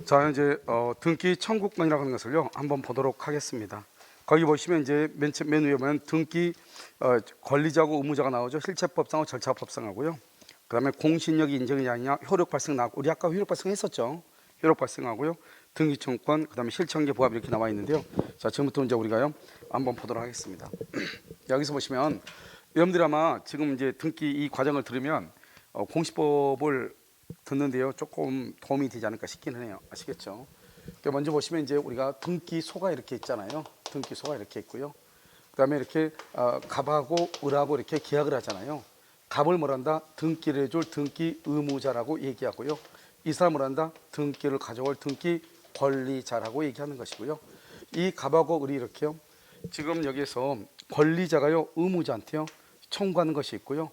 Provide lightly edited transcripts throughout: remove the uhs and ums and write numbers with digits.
자 이제 등기 청구권이라고 하는 것을요 한번 보도록 하겠습니다. 거기 보시면 이제 맨 위에 보면 등기 권리자하고 의무자가 나오죠. 실체법상하고 절차법상하고요. 그다음에 공신력이 인정이 아니냐, 효력 발생 나고 우리 아까 효력 발생했었죠. 효력 발생하고요. 등기 청구권, 그다음에 실천계 부합 이렇게 나와 있는데요. 자 지금부터 이제 우리가요 한번 보도록 하겠습니다. 여기서 보시면 여러분들이 아마 지금 이제 등기 이 과정을 들으면 공시법을 듣는데요 조금 도움이 되지 않을까 싶기는 해요. 아시겠죠? 먼저 보시면 이제 우리가 등기소가 이렇게 있잖아요. 등기소가 이렇게 있고요. 그다음에 이렇게 갑하고 을하고 이렇게 계약을 하잖아요. 갑을 뭐란다? 등기를 해줄 등기 의무자라고 얘기하고요. 이 사람을 한다? 등기를 가져올 등기 권리자라고 얘기하는 것이고요. 이 갑하고 을이 이렇게요. 지금 여기에서 권리자가요 의무자한테요 청구하는 것이 있고요.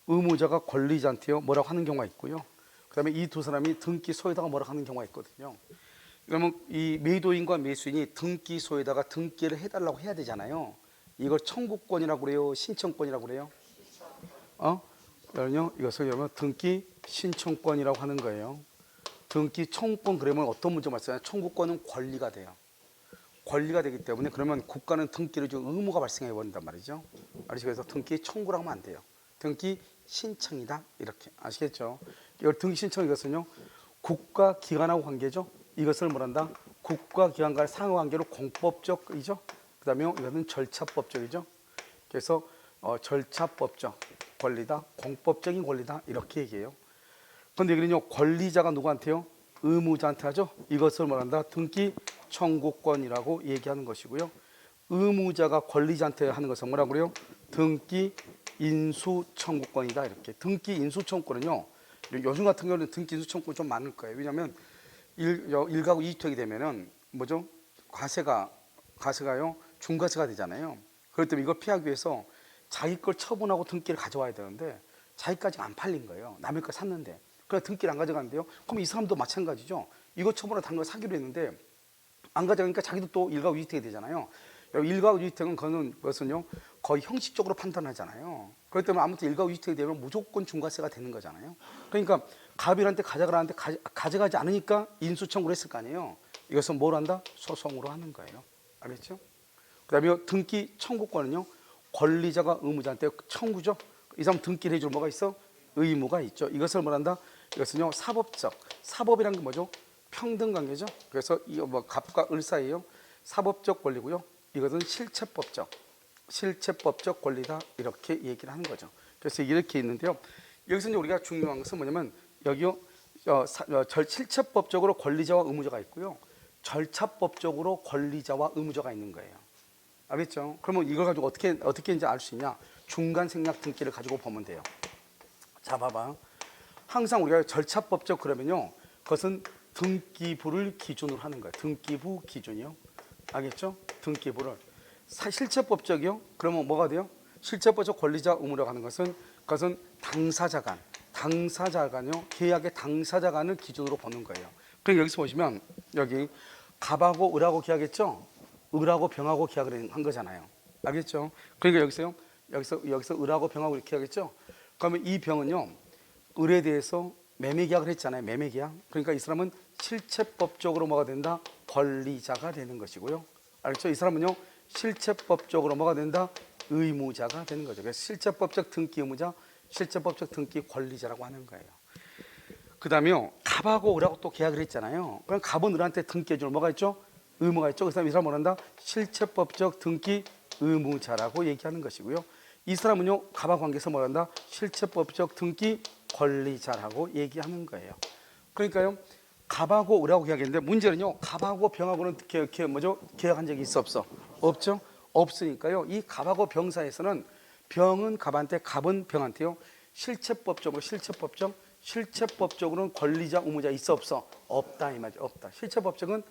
의무자가 권리자한테요 뭐라고 하는 경우가 있고요. 그 다음에 이 두 사람이 등기소에다가 뭐라고 하는 경우가 있거든요. 그러면 이 매도인과 매수인이 등기소에다가 등기를 해달라고 해야 되잖아요. 이걸 청구권이라고 그래요? 신청권이라고 그래요? 이것을 여러분 등기 신청권이라고 하는 거예요. 등기 청구권 그러면 어떤 문제가 발생하냐? 청구권은 권리가 돼요. 권리가 되기 때문에 그러면 국가는 등기를 줄 의무가 발생해 버린단 말이죠. 그래서 등기 청구를 하면 안 돼요. 등기 신청이다 이렇게 아시겠죠? 이걸 등기 신청 이것은요 국가 기관하고 관계죠. 이것을 뭐란다? 국가 기관과의 상호 관계로 공법적이죠. 그다음에 이것은 절차법적이죠. 그래서 절차법적 권리다, 공법적인 권리다 이렇게 얘기해요. 그런데 여기는요 권리자가 누구한테요? 의무자한테 하죠. 이것을 뭐란다? 등기 청구권이라고 얘기하는 것이고요. 의무자가 권리자한테 하는 것은 뭐라고 그래요? 등기 인수 청구권이다 이렇게. 등기 인수 청구권은요 요즘 같은 경우는 등기 인수 청구권 좀 많을 거예요. 왜냐하면 일가구 2주택이 되면은 뭐죠? 과세가요 중과세가 되잖아요. 그렇기 때문에 이걸 피하기 위해서 자기 걸 처분하고 등기를 가져와야 되는데 자기까지 안 팔린 거예요. 남의 걸 샀는데. 그래서 등기를 안 가져가는데요. 그럼 이 사람도 마찬가지죠. 이거 처분하고 다른 걸 사기로 했는데 안 가져가니까 자기도 또 일가구 2주택이 되잖아요. 일가구 2주택은 그것은요 거의 형식적으로 판단하잖아요. 그렇기 때문에 아무튼 일가구 2주택이 되면 무조건 중과세가 되는 거잖아요. 그러니까 갑일한테 가져가라는데 가져가지 않으니까 인수청구를 했을 거 아니에요. 이것은 뭘 한다? 소송으로 하는 거예요. 알겠죠? 그 다음에 등기 청구권은요 권리자가 의무자한테 청구죠. 이 사람 등기를 해줄 뭐가 있어? 의무가 있죠. 이것을 뭐란다? 이것은요 사법이란 게 뭐죠? 평등관계죠. 그래서 이거 뭐 갑과 을 사이에요 사법적 권리고요. 이것은 실체법적 권리다 이렇게 얘기를 하는 거죠. 그래서 이렇게 있는데요. 여기서 이제 우리가 중요한 것은 뭐냐면 여기요 실체법적으로 권리자와 의무자가 있고요. 절차법적으로 권리자와 의무자가 있는 거예요. 알겠죠? 그러면 이걸 가지고 어떻게 이제 알 수 있냐? 중간 생략 등기를 가지고 보면 돼요. 자, 봐봐. 항상 우리가 절차법적 그러면요, 그것은 등기부를 기준으로 하는 거예요. 등기부 기준이요. 알겠죠? 등기부를. 실체법적이요? 그러면 뭐가 돼요? 실체법적 권리자 의무라고 하는 것은 그것은 당사자 간요, 계약의 당사자 간을 기준으로 보는 거예요. 그러니까 여기서 보시면 여기 갑하고 을하고 계약했죠? 을하고 병하고 계약을 한 거잖아요. 알겠죠? 그러니까 여기서 을하고 병하고 이렇게 계약했죠? 그러면 이 병은요, 을에 대해서 매매 계약을 했잖아요. 매매 계약. 그러니까 이 사람은 실체법적으로 뭐가 된다? 권리자가 되는 것이고요. 알겠죠? 이 사람은요, 실체법적으로 뭐가 된다? 의무자가 되는 거죠. 그래서 실체법적 등기 의무자, 실체법적 등기 권리자라고 하는 거예요. 그 다음에요, 갑하고 을하고 또 계약을 했잖아요. 그럼 갑은 을한테 등기해줄 뭐가 있죠? 의무가 있죠. 그 사람 이 사람 뭐란다? 실체법적 등기 의무자라고 얘기하는 것이고요. 이 사람은요, 갑하고 관계에서 뭐란다? 실체법적 등기 권리자라고 얘기하는 거예요. 그러니까요, 갑하고 을하고 계약했는데 문제는요, 갑하고 병하고는 계약한 적이 있어 없어? 없죠. 없으니까요, 이 갑하고 병 사이에서는 병은 갑한테, 갑은 병한테요, 실체법적으로는 권리자 의무자 있어 없어? 없다 이 말이죠. 없다. 실체법적은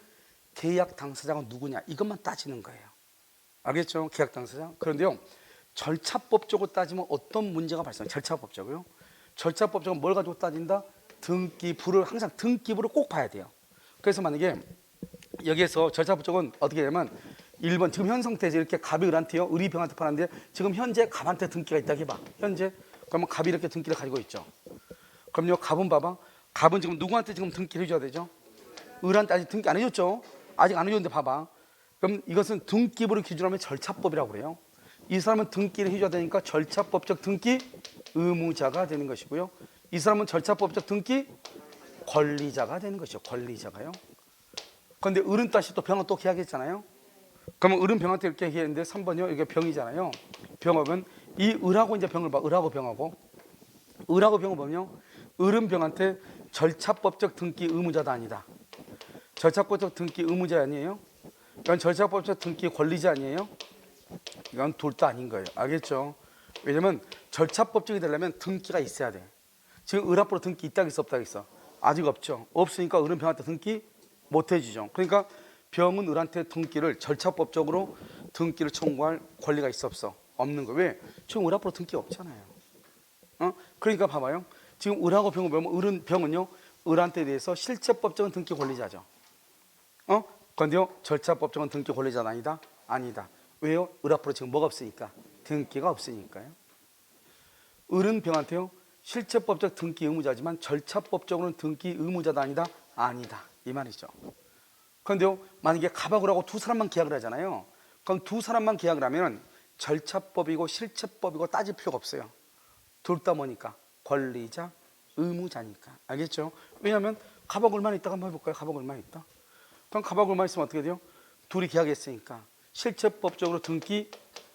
계약 당사자가 누구냐 이것만 따지는 거예요. 알겠죠? 계약 당사자. 그런데요, 절차법적으로 따지면 어떤 문제가 발생해요? 절차법적으로요. 절차법적은 뭘 가지고 따진다? 항상 등기부를 꼭 봐야 돼요. 그래서 만약에 여기에서 절차법적은 어떻게 되냐면 1번 지금 현 상태에서 이렇게 갑이 을한테요, 을이 병한테 팔았는데 지금 현재 갑한테 등기가 있다고 해봐. 현재 그러면 갑이 이렇게 등기를 가지고 있죠. 그럼요, 갑은 봐봐. 갑은 지금 누구한테 지금 등기를 해줘야 되죠? 을한테 아직 등기 안 해줬죠. 아직 안 해줬는데 봐봐. 그럼 이것은 등기부를 기준으로 하면 절차법이라고 그래요. 이 사람은 등기를 해줘야 되니까 절차법적 등기 의무자가 되는 것이고요. 이 사람은 절차법적 등기 권리자가 되는 것이죠. 권리자가요. 그런데 을은 다시 또 병은 또 계약했잖아요. 그러면 을은 병한테 이렇게 얘기했는데 3번이요. 이게 병이잖아요. 병하면 이 을하고 이제 병을 봐. 을하고 병하고. 을하고 병을 보면요. 을은 병한테 절차법적 등기 의무자도 아니다. 절차법적 등기 의무자 아니에요? 이건 절차법적 등기 권리자 아니에요? 이건 둘 다 아닌 거예요. 알겠죠? 왜냐면 절차법적이 되려면 등기가 있어야 돼. 지금 을 앞으로 등기 있다 있어 없다 있어? 아직 없죠. 없으니까 을은 병한테 등기 못 해주죠. 그러니까 병은 을한테 등기를 절차법적으로 등기를 청구할 권리가 있어 없어? 없는 거예요. 왜? 지금 을 앞으로 등기가 없잖아요. 그러니까 봐봐요. 지금 을하고 병을 보면 을은 병은요. 을한테 대해서 실체법적인 등기 권리자죠. 그런데요. 절차법적인 등기 권리자는 아니다? 아니다. 왜요? 을 앞으로 지금 뭐가 없으니까? 등기가 없으니까요. 을은 병한테요. 실체법적 등기 의무자지만 절차법적으로는 등기 의무자도 아니다? 아니다. 이 말이죠. 그런데요. 만약에 갑하고 을하고 두 사람만 계약을 하잖아요. 그럼 두 사람만 계약을 하면 절차법이고 실체법이고 따질 필요가 없어요. 둘 다 뭐니까? 권리자, 의무자니까. 알겠죠? 왜냐하면 갑하고 을만 있다가 한번 해볼까요? 갑하고 을만 있다. 그럼 갑하고 을만 있으면 어떻게 돼요? 둘이 계약했으니까 실체법적으로 등기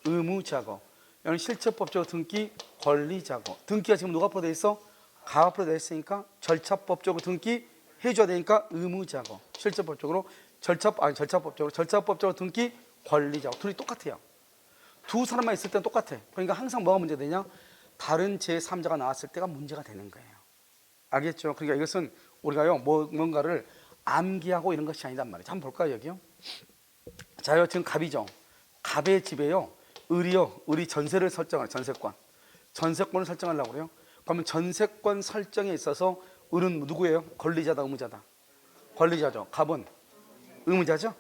의무자고, 여기 실체법적으로 등기 권리자고. 등기가 지금 누가 앞으로 돼 있어? 갑 앞으로 돼 있으니까 절차법적으로 등기 해줘야 되니까 의무자고, 실체법적으로 절차법적으로 등기 권리자고. 둘이 똑같아요. 두 사람만 있을 때는 똑같아. 그러니까 항상 뭐가 문제되냐? 다른 제3자가 나왔을 때가 문제가 되는 거예요. 알겠죠? 그러니까 이것은 우리가요, 뭔가를 암기하고 이런 것이 아니단 말이에요. 한번 볼까요, 여기요? 자요, 지금 갑이죠. 갑의 집에요, 을이 전세를 설정할, 전세권을 설정하려고 그래요. 그러면 전세권 설정에 있어서 을은 누구예요? 권리자다, 의무자다? 권리자죠. 갑은 의무자죠.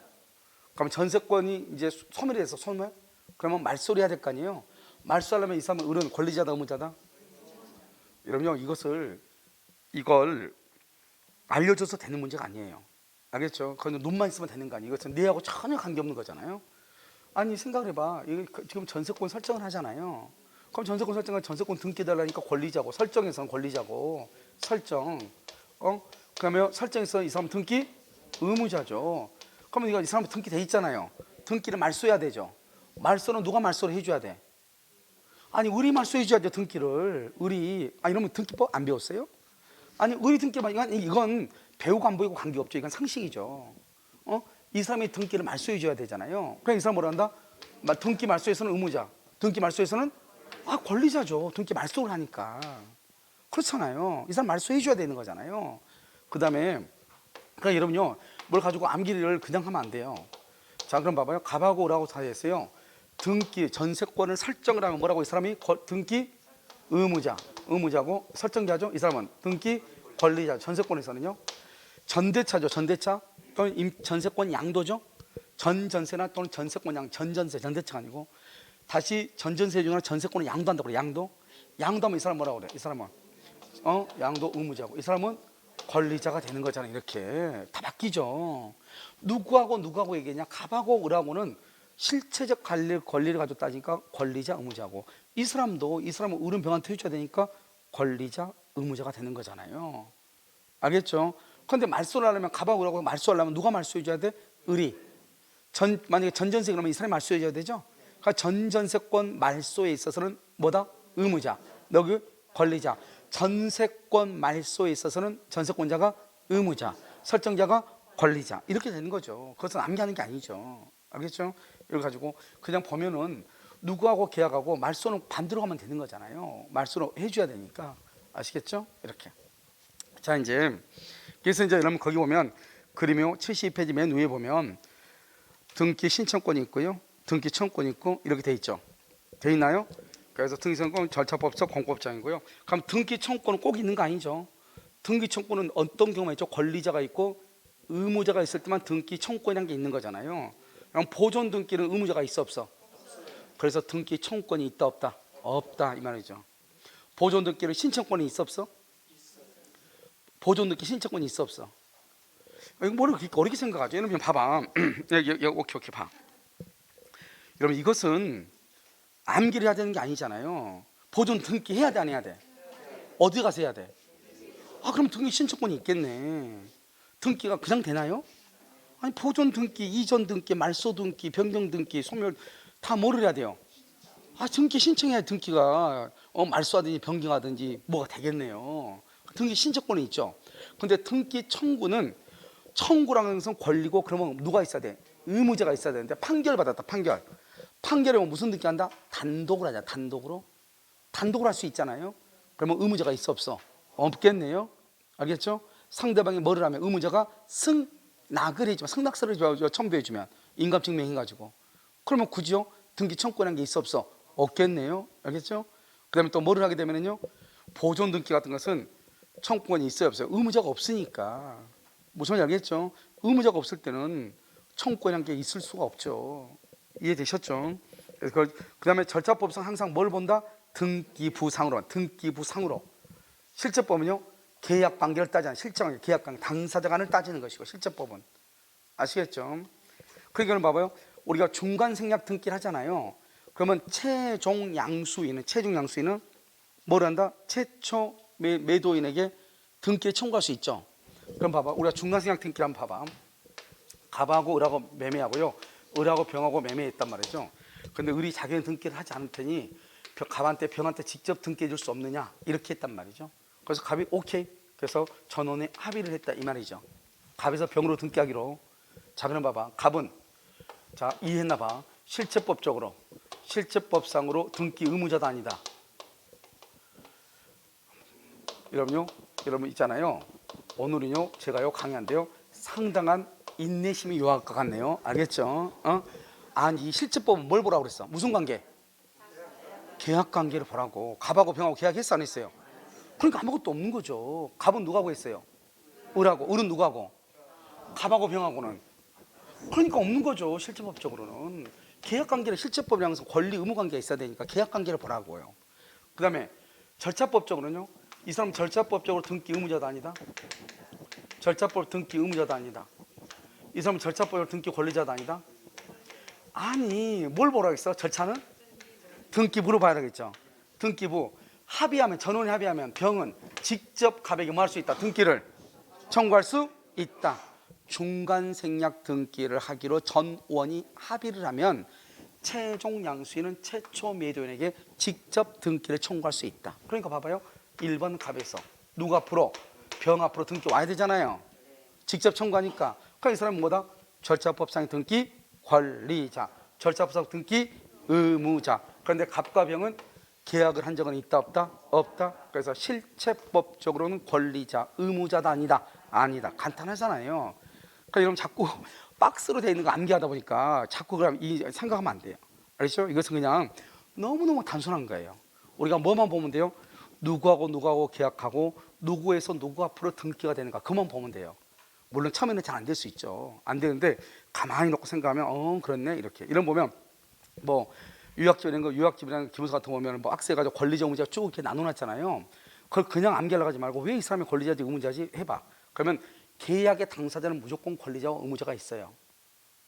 그러면 전세권이 이제 소멸이 돼서 소멸? 그러면 말소리 해야 될 거 아니에요? 말소하려면 이 사람은 을은 권리자다, 의무자다? 여러분요, 이걸 알려줘서 되는 문제가 아니에요. 알겠죠? 그건 눈만 있으면 되는 거 아니에요. 이것은 내하고 전혀 관계없는 거잖아요. 아니, 생각을 해봐. 이거 지금 전세권 설정을 하잖아요. 그럼 전세권 설정은 전세권 등기달라니까 권리자고, 설정에서는 권리자고, 설정. 그러면 설정에서 이 사람 등기 의무자죠. 그러면 이거 이 사람 등기 돼 있잖아요. 등기를 말소해야 되죠. 말소는 누가 말소를 해줘야 돼? 아니, 을이 말소해줘야 돼, 등기를. 이러면 등기법 안 배웠어요? 아니, 을이 등기만, 이건 배우고 안 배우고 관계없죠. 이건 상식이죠. 이 사람이 등기를 말소해줘야 되잖아요. 그럼 이 사람 뭐라 한다? 등기 말소에서는 의무자, 등기 말소에서는 권리자죠. 등기 말소를 하니까. 그렇잖아요. 이 사람 말소해줘야 되는 거잖아요. 그 다음에, 그러니까 여러분요, 뭘 가지고 암기를 그냥 하면 안 돼요. 자, 그럼 봐봐요. 갑하고 을하고 사이에서요, 등기, 전세권을 설정을 하면 뭐라고? 이 사람이 등기 의무자고, 설정자죠. 이 사람은 등기 권리자. 전세권에서는요, 전대차죠. 전대차. 또는 전세권 양도죠. 전전세나 또는 전세권 전전세, 전대차가 아니고, 다시 전전세 중에 전세권을 양도한다고 그래요. 양도하면 이 사람 뭐라고 그래? 이 사람은 양도 의무자고, 이 사람은 권리자가 되는 거잖아요. 이렇게 다 바뀌죠. 누구하고 얘기했냐? 갑하고 을하고는 실체적 권리를 가지고 따지니까 권리자, 의무자고, 이 사람은 을은 병한테 해줘야 되니까 권리자, 의무자가 되는 거잖아요. 알겠죠? 그런데 말소를 하려면, 갑하고 을하고 말소하려면 누가 말소해줘야 돼? 을이. 만약에 전전세 그러면 이 사람이 말소해줘야 되죠? 그러니까 전전세권 말소에 있어서는 뭐다? 의무자. 여기 권리자. 전세권 말소에 있어서는 전세권자가 의무자, 설정자가 권리자. 이렇게 되는 거죠. 그것은 암기하는 게 아니죠. 알겠죠? 이걸 가지고 그냥 보면은 누구하고 계약하고 말소는 반대로 가면 되는 거잖아요. 말소로 해줘야 되니까. 아시겠죠? 이렇게. 자, 그래서 이제 여러분 거기 보면 그림요 72페이지 맨 위에 보면 등기 신청권이 있고요, 등기 청권이 있고, 이렇게 돼 있죠. 돼 있나요? 그래서 등기 청권 절차법적 공법장이고요. 그럼 등기 청권은 꼭 있는 거 아니죠? 등기 청권은 어떤 경우가 있죠? 권리자가 있고 의무자가 있을 때만 등기 청권이라는 게 있는 거잖아요. 그럼 보존 등기는 의무자가 있어 없어? 그래서 등기 청권이 있다 없다? 없다, 이 말이죠. 보존 등기는 신청권이 있어 없어? 보존 등기 신청권이 있어 없어? 이거 뭐를 그렇게 어렵게 생각하죠? 여러분 봐봐. 여기 오케이 봐. 여러분 이것은 암기를 해야 되는 게 아니잖아요. 보존 등기 해야 돼, 안 해야 돼? 어디 가서 해야 돼? 아, 그럼 등기 신청권이 있겠네. 등기가 그냥 되나요? 아니, 보존 등기, 이전 등기, 말소 등기, 변경 등기, 소멸 다 뭐를 해야 돼요? 아, 등기 신청해야 등기가 말소하든지 변경하든지 뭐가 되겠네요. 등기 신청권이 있죠. 근데 등기 청구는 청구라는 것은 권리고, 그러면 누가 있어야 돼? 의무자가 있어야 되는데 판결 받았다. 판결에 무슨 등기 한다? 단독으로 하자. 단독으로 할 수 있잖아요. 그러면 의무자가 있어 없어? 없겠네요. 알겠죠? 상대방이 뭐를 하면 의무자가 승낙을 해주면, 승낙서를 첨부해주면, 인감증명 해가지고, 그러면 굳이요 등기 청구라는 게 있어 없어? 없겠네요. 알겠죠? 그 다음에 또 뭐를 하게 되면요, 보존 등기 같은 것은 청구권이 있어요 없어요? 의무자가 없으니까. 무슨 말인지 알겠죠? 의무자가 없을 때는 청구권이라는 게 있을 수가 없죠. 이해되셨죠? 그 다음에 절차법상 항상 뭘 본다? 등기부상으로. 실제법은요, 계약 관계를 따지는, 실제 계약 관계, 당사자 간을 따지는 것이고, 실제법은. 아시겠죠? 그러니까 봐봐요. 우리가 중간 생략 등기를 하잖아요. 그러면 최종 양수인은 뭘 한다? 최초 매도인에게 등기를 청구할 수 있죠. 그럼 봐봐. 우리가 중간 생략 등기를 한번 봐봐. 갑하고 을하고 매매하고요, 을하고 병하고 매매했단 말이죠. 근데 을이 자기는 등기를 하지 않을 테니 갑한테 병한테 직접 등기해 줄 수 없느냐, 이렇게 했단 말이죠. 그래서 갑이 오케이, 그래서 전원에 합의를 했다, 이 말이죠. 갑에서 병으로 등기하기로. 자, 그럼 봐봐. 갑은, 자, 이해했나 봐. 실체법상으로 등기 의무자도 아니다. 여러분 있잖아요, 오늘은요 제가요 강의한데요 상당한 인내심이 요할 것 같네요. 알겠죠? 아니, 이 실체법은 뭘 보라고 그랬어? 무슨 관계? 계약 관계를 보라고. 갑하고 병하고 계약했어 안 했어요? 그러니까 아무것도 없는 거죠. 갑은 누구하고 했어요? 을하고. 을은 누구하고? 갑하고 병하고는. 그러니까 없는 거죠. 실체법적으로는. 계약 관계를 실체법이라는 것은 권리 의무 관계가 있어야 되니까 계약 관계를 보라고요. 그 다음에 절차법적으로는요, 이 사람 절차법적으로 등기 의무자도 아니다. 절차법 등기 의무자도 아니다. 이 사람은 절차법적으로 등기 권리자도 아니다. 아니, 뭘 보라고 했어? 절차는? 등기부로 봐야 되겠죠. 등기부. 합의하면, 전원이 합의하면 병은 직접 갑에게 뭐 할 수 있다? 등기를 청구할 수 있다. 중간 생략 등기를 하기로 전원이 합의를 하면 최종 양수인은 최초 매도인에게 직접 등기를 청구할 수 있다. 그러니까 봐봐요. 1번 갑에서 누가 앞으로? 병 앞으로 등기 와야 되잖아요. 직접 청구하니까. 그러니까 이 사람은 뭐다? 절차법상의 등기 권리자, 절차법상 등기 의무자. 그런데 갑과 병은 계약을 한 적은 있다 없다? 없다. 그래서 실체법적으로는 권리자, 의무자다 아니다? 아니다. 간단하잖아요. 그러니까 여러분 자꾸 박스로 되어 있는 거 암기하다 보니까 자꾸 그럼 생각하면 안 돼요. 알겠죠? 이것은 그냥 너무너무 단순한 거예요. 우리가 뭐만 보면 돼요? 누구하고 계약하고 누구에서 누구 앞으로 등기가 되는가, 그만 보면 돼요. 물론 처음에는 잘 안 될 수 있죠. 안 되는데 가만히 놓고 생각하면 그렇네, 이렇게. 이런 보면 뭐 유학집이라는 기본서 같은 거 보면 뭐 악세가지고 권리자 의무자 쭉 이렇게 나눠놨잖아요. 그걸 그냥 암기하려고 하지 말고 왜 이 사람이 권리자지 의무자지 해봐. 그러면 계약의 당사자는 무조건 권리자와 의무자가 있어요.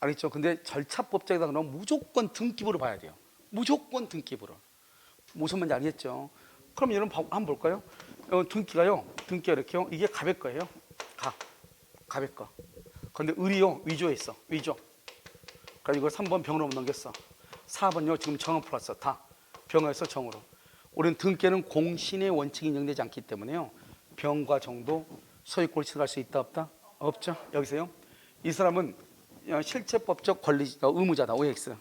알겠죠? 근데 절차법적이다 그러면 무조건 등기부를 봐야 돼요. 무조건 등기부를. 무슨 말인지 알겠죠? 그럼 여러분 한번 볼까요? 등기가 이렇게요. 이게 갑의 거예요. 갑의 거. 근데 을이요, 위조에 있어. 위조. 그러니까 이걸 3번 병으로 넘겼어. 4번요, 지금 정을 풀었어. 다 병에서 정으로. 우리는 등기에는 공신의 원칙이 인정되지 않기 때문에요, 병과 정도 소유권을 취득할 수 있다 없다? 없죠. 여기서요, 이 사람은 실체법적 권리자, 의무자다. OX.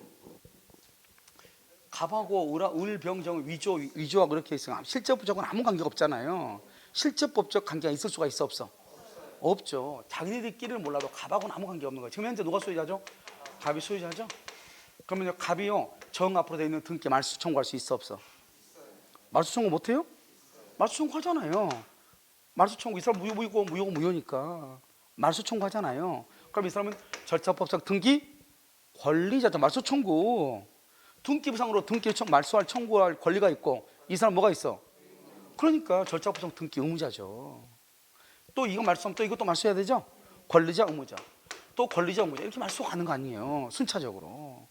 갑하고 을, 병, 정, 위조하고 그렇게 있으면 실체법적은 아무 관계가 없잖아요. 실체법적 관계가 있을 수가 있어 없어? 없죠. 자기들끼리는 몰라도 갑하고는 아무 관계 없는 거예요. 지금 현재 누가 소유자죠? 갑이 소유자죠. 그러면 갑이요, 정 앞으로 되어 있는 등기 말소 청구할 수 있어 없어? 말소 청구 못해요? 말소 청구하잖아요. 말소 청구, 이 사람 무효니까 말소 청구하잖아요. 그럼 이 사람은 절차법상 등기 권리자죠. 말소 청구. 등기부상으로 말소할 권리가 있고, 이 사람 뭐가 있어? 그러니까 절차법상 등기 의무자죠. 또 이거 말소하면 또 이것도 말소해야 되죠. 권리자, 의무자, 또 권리자, 의무자 이렇게 말소가 가는 거 아니에요. 순차적으로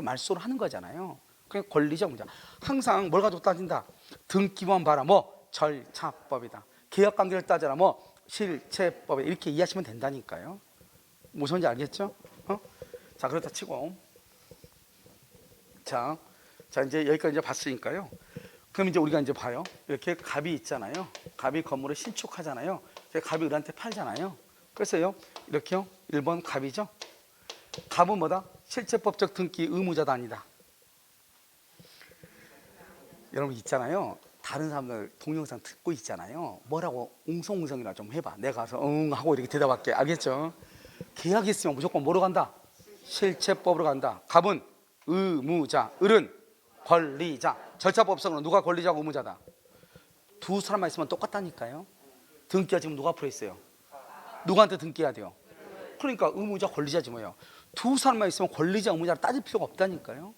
말소를 하는 거잖아요. 그러니까 권리자, 의무자 항상 뭘 가지고 따진다? 등기만 봐라. 뭐 절차법이다. 계약관계를 따져라. 뭐 실체법이다. 이렇게 이해하시면 된다니까요. 무슨 말인지 알겠죠? 자, 그렇다 치고 자 이제 여기까지 이제 봤으니까요. 그럼 이제 우리가 이제 봐요. 이렇게 갑이 있잖아요. 갑이 건물을 신축하잖아요. 갑이 을한테 팔잖아요. 그래서요, 이렇게요. 1번 갑이죠. 갑은 뭐다? 실체법적 등기 의무자다 아니다. 여러분 있잖아요. 다른 사람들 동영상 듣고 있잖아요. 뭐라고 웅성웅성이나 좀 해봐. 내가 가서 응 하고 이렇게 대답할게. 알겠죠? 계약했으면 무조건 뭐로 간다? 실체법으로 간다. 갑은 의무자, 을은 권리자. 절차법상으로 누가 권리자고 의무자다? 두 사람만 있으면 똑같다니까요. 등기가 지금 누가 앞으로 있어요? 누구한테 등기해야 돼요? 그러니까 의무자, 권리자지 뭐예요. 두 사람만 있으면 권리자, 의무자를 따질 필요가 없다니까요.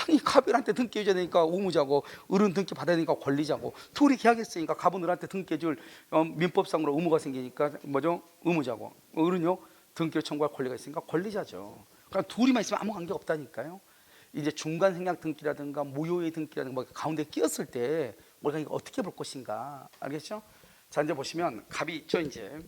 아니 갑을한테 등기해줘야 되니까 의무자고, 을은 등기 받아야 되니까 권리자고, 둘이 계약했으니까 갑은 을한테 등기해줄 민법상으로 의무가 생기니까 뭐죠? 의무자고, 을은요 등기를 청구할 권리가 있으니까 권리자죠. 그러니까 둘이만 있으면 아무 관계 없다니까요. 이제 중간 생략 등기라든가 무효의 등기라든가 뭐 가운데 끼었을 때 우리가 이거 어떻게 볼 것인가, 알겠죠? 자, 이제 보시면 갑이 있죠. 이제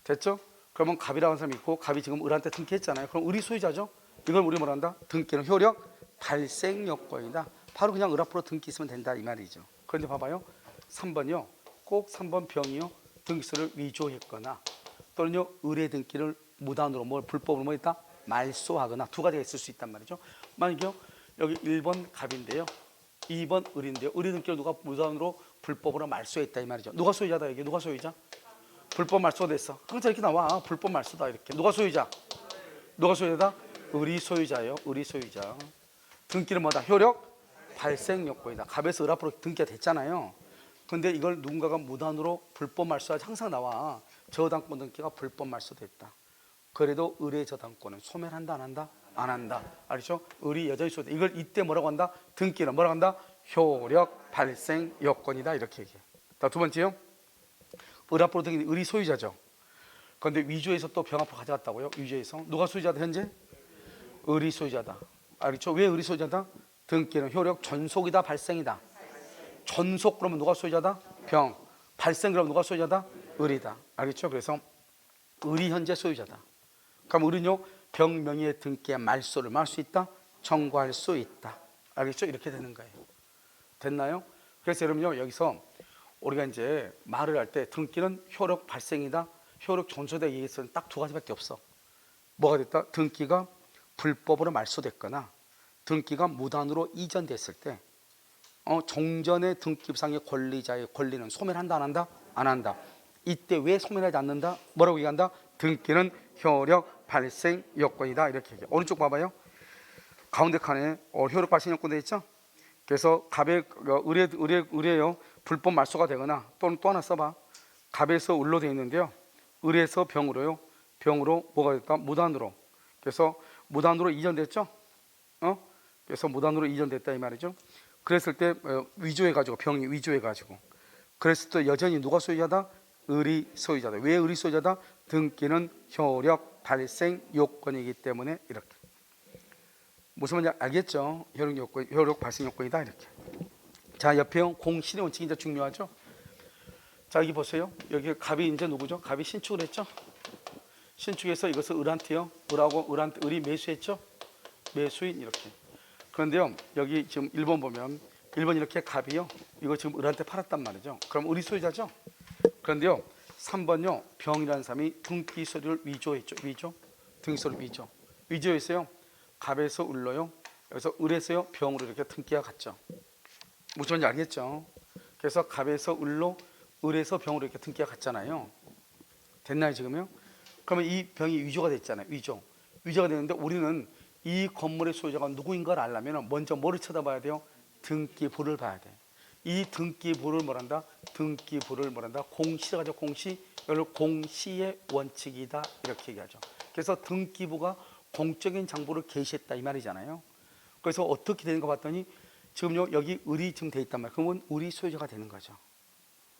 됐죠? 그러면 갑이라는 사람이 있고, 갑이 지금 을한테 등기했잖아요. 그럼 을이 소유자죠. 이걸 우리 뭐라 한다? 등기는 효력 발생 요건이다. 바로 그냥 을 앞으로 등기 있으면 된다 이 말이죠. 그런데 봐봐요. 3번이요. 꼭 3번 병이요. 등기소를 위조했거나 또는요 을의 등기를 무단으로 뭐 불법으로 뭐 했다? 말소하거나 두 가지가 있을 수 있단 말이죠. 만약에 여기 1번 갑인데요, 2번 을인데요, 을의 등기를 누가 무단으로 불법으로 말소했다 이 말이죠. 누가 소유자다? 여기 누가 소유자? 불법 말소됐어. 항상 이렇게 나와. 불법 말소다 이렇게. 누가 소유자? 누가 소유자다? 을이 소유자예요. 을이 소유자. 등기는 뭐다? 효력 발생 요건이다. 갑에서 을 앞으로 등기가 됐잖아요. 근데 이걸 누군가가 무단으로 불법 말소하지 항상 나와. 저당권 등기가 불법 말소됐다. 그래도 을의 저당권은 소멸한다 안 한다? 안 한다. 알죠? 을이 여전히 소유다. 이걸 이때 뭐라고 한다? 등기는 뭐라고 한다? 효력 발생 요건이다 이렇게 얘기해. 자, 두 번째요. 을 앞으로 등기 을이 소유자죠. 그런데 위조해서 또 병 앞으로 가져갔다고요? 위조해서. 누가 소유자다 현재? 을이 소유자다. 알겠죠? 왜 을이 소유자다? 등기는 효력 전속이다 발생이다. 전속 그러면 누가 소유자다? 병. 발생 그러면 누가 소유자다? 을이다. 알겠죠? 그래서 을이 현재 소유자다. 그럼 을은요 병 명의의 등기에 말소를 할 수 있다? 청구할 수 있다. 알겠죠? 이렇게 되는 거예요. 됐나요? 그래서 여러분요 여기서 우리가 이제 말을 할 때 등기는 효력 발생이다, 효력 전소다 얘기해서는 딱 두 가지밖에 없어. 뭐가 됐다? 등기가 불법으로 말소됐거나 등기가 무단으로 이전됐을 때 종전의 등기상의 권리자의 권리는 소멸한다 안 한다? 안 한다. 이때 왜 소멸하지 않는다? 뭐라고 얘기한다? 등기는 효력 발생 요건이다 이렇게 얘기해. 오른쪽 봐봐요. 가운데 칸에 효력 발생 요건 돼 있죠? 그래서 갑의 을에요 불법 말소가 되거나 또는 또 하나 써봐. 갑에서 을로 되어 있는데요, 을에서 병으로요, 병으로 뭐가 됐다? 무단으로. 그래서 무단으로 이전됐죠? 그래서 무단으로 이전됐다 이 말이죠. 그랬을 때 위조해가지고, 병이 위조해가지고 그랬을 때 여전히 누가 소유자다? 을이 소유자다. 왜 을이 소유자다? 등기는 효력 발생 요건이기 때문에 이렇게. 무슨 말인지 알겠죠? 효력 요건, 효력 발생 요건이다 이렇게. 자, 옆에요 공신의 원칙이 이제 중요하죠. 자, 여기 보세요. 여기 갑이 이제 누구죠? 갑이 신축을 했죠. 신축해서 이것을 을한테요, 을한테 을이 매수했죠. 매수인 이렇게. 그런데요 여기 지금 1번 보면 1번 이렇게 갑이요 이거 지금 을한테 팔았단 말이죠. 그럼 을이 소유자죠. 그런데요 3번요 병이라는 사람이 등기소를 위조했죠. 위조, 등기소를 위조했어요. 갑에서 을로요, 여기서 을에서요 병으로 이렇게 등기가 갔죠. 무슨 말인지 알겠죠? 그래서 갑에서 을로, 을에서 병으로 이렇게 등기가 갔잖아요. 됐나요 지금요? 그러면 이 병이 위조가 됐잖아요. 위조가 됐는데 우리는 이 건물의 소유자가 누구인 걸 알려면 먼저 뭐를 쳐다봐야 돼요? 등기부를 봐야 돼. 이 등기부를 뭐란다? 등기부를 뭐란다? 공시라죠. 공시. 이걸 공시의 원칙이다 이렇게 얘기하죠. 그래서 등기부가 공적인 장부를 게시했다 이 말이잖아요. 그래서 어떻게 되는 거 봤더니 지금요 여기 을이 지금 돼 있단 말이에요. 그러면 을이 소유자가 되는 거죠.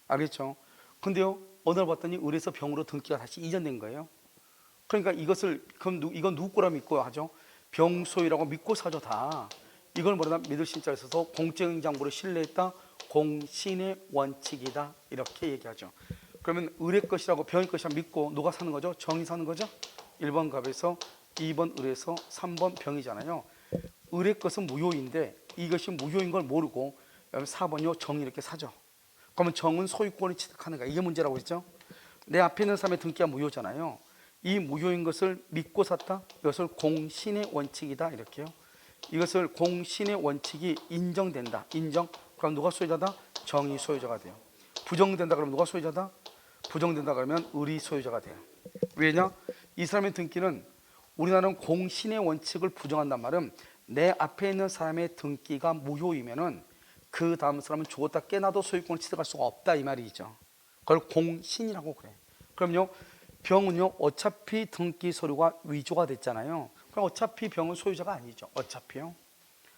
알겠죠? 근데요 어느 날 봤더니 을에서 병으로 등기가 다시 이전된 거예요. 그러니까 이것을 그럼 이건 누구 거라 믿고 하죠? 병소유라고 믿고 사죠 다. 이걸 뭐라 믿을 신자에 있어서 공적행장부를 신뢰했다. 공신의 원칙이다. 이렇게 얘기하죠. 그러면 을의 것이라고 병의 것이라고 믿고 누가 사는 거죠? 정이 사는 거죠? 1번 갑에서 2번 을에서 3번 병이잖아요. 을의 것은 무효인데 이것이 무효인 걸 모르고 4번이요 정이 이렇게 사죠. 그러면 정은 소유권을 취득하는가? 이게 문제라고 했죠. 내 앞에 있는 사람의 등기가 무효잖아요. 이 무효인 것을 믿고 샀다. 이것을 공신의 원칙이다. 이렇게요. 이것을 공신의 원칙이 인정된다. 인정. 그럼 누가 소유자다? 정이 소유자가 돼요. 부정된다 그러면 누가 소유자다? 부정된다 그러면 을이 소유자가 돼요. 왜냐? 이 사람의 등기는 우리나라는 공신의 원칙을 부정한단 말은 내 앞에 있는 사람의 등기가 무효이면은 그 다음 사람은 죽었다 깨나도 소유권을 취득할 수가 없다 이 말이죠. 그걸 공신이라고 그래. 그럼요 병은요 어차피 등기 서류가 위조가 됐잖아요. 그럼 어차피 병은 소유자가 아니죠. 어차피요.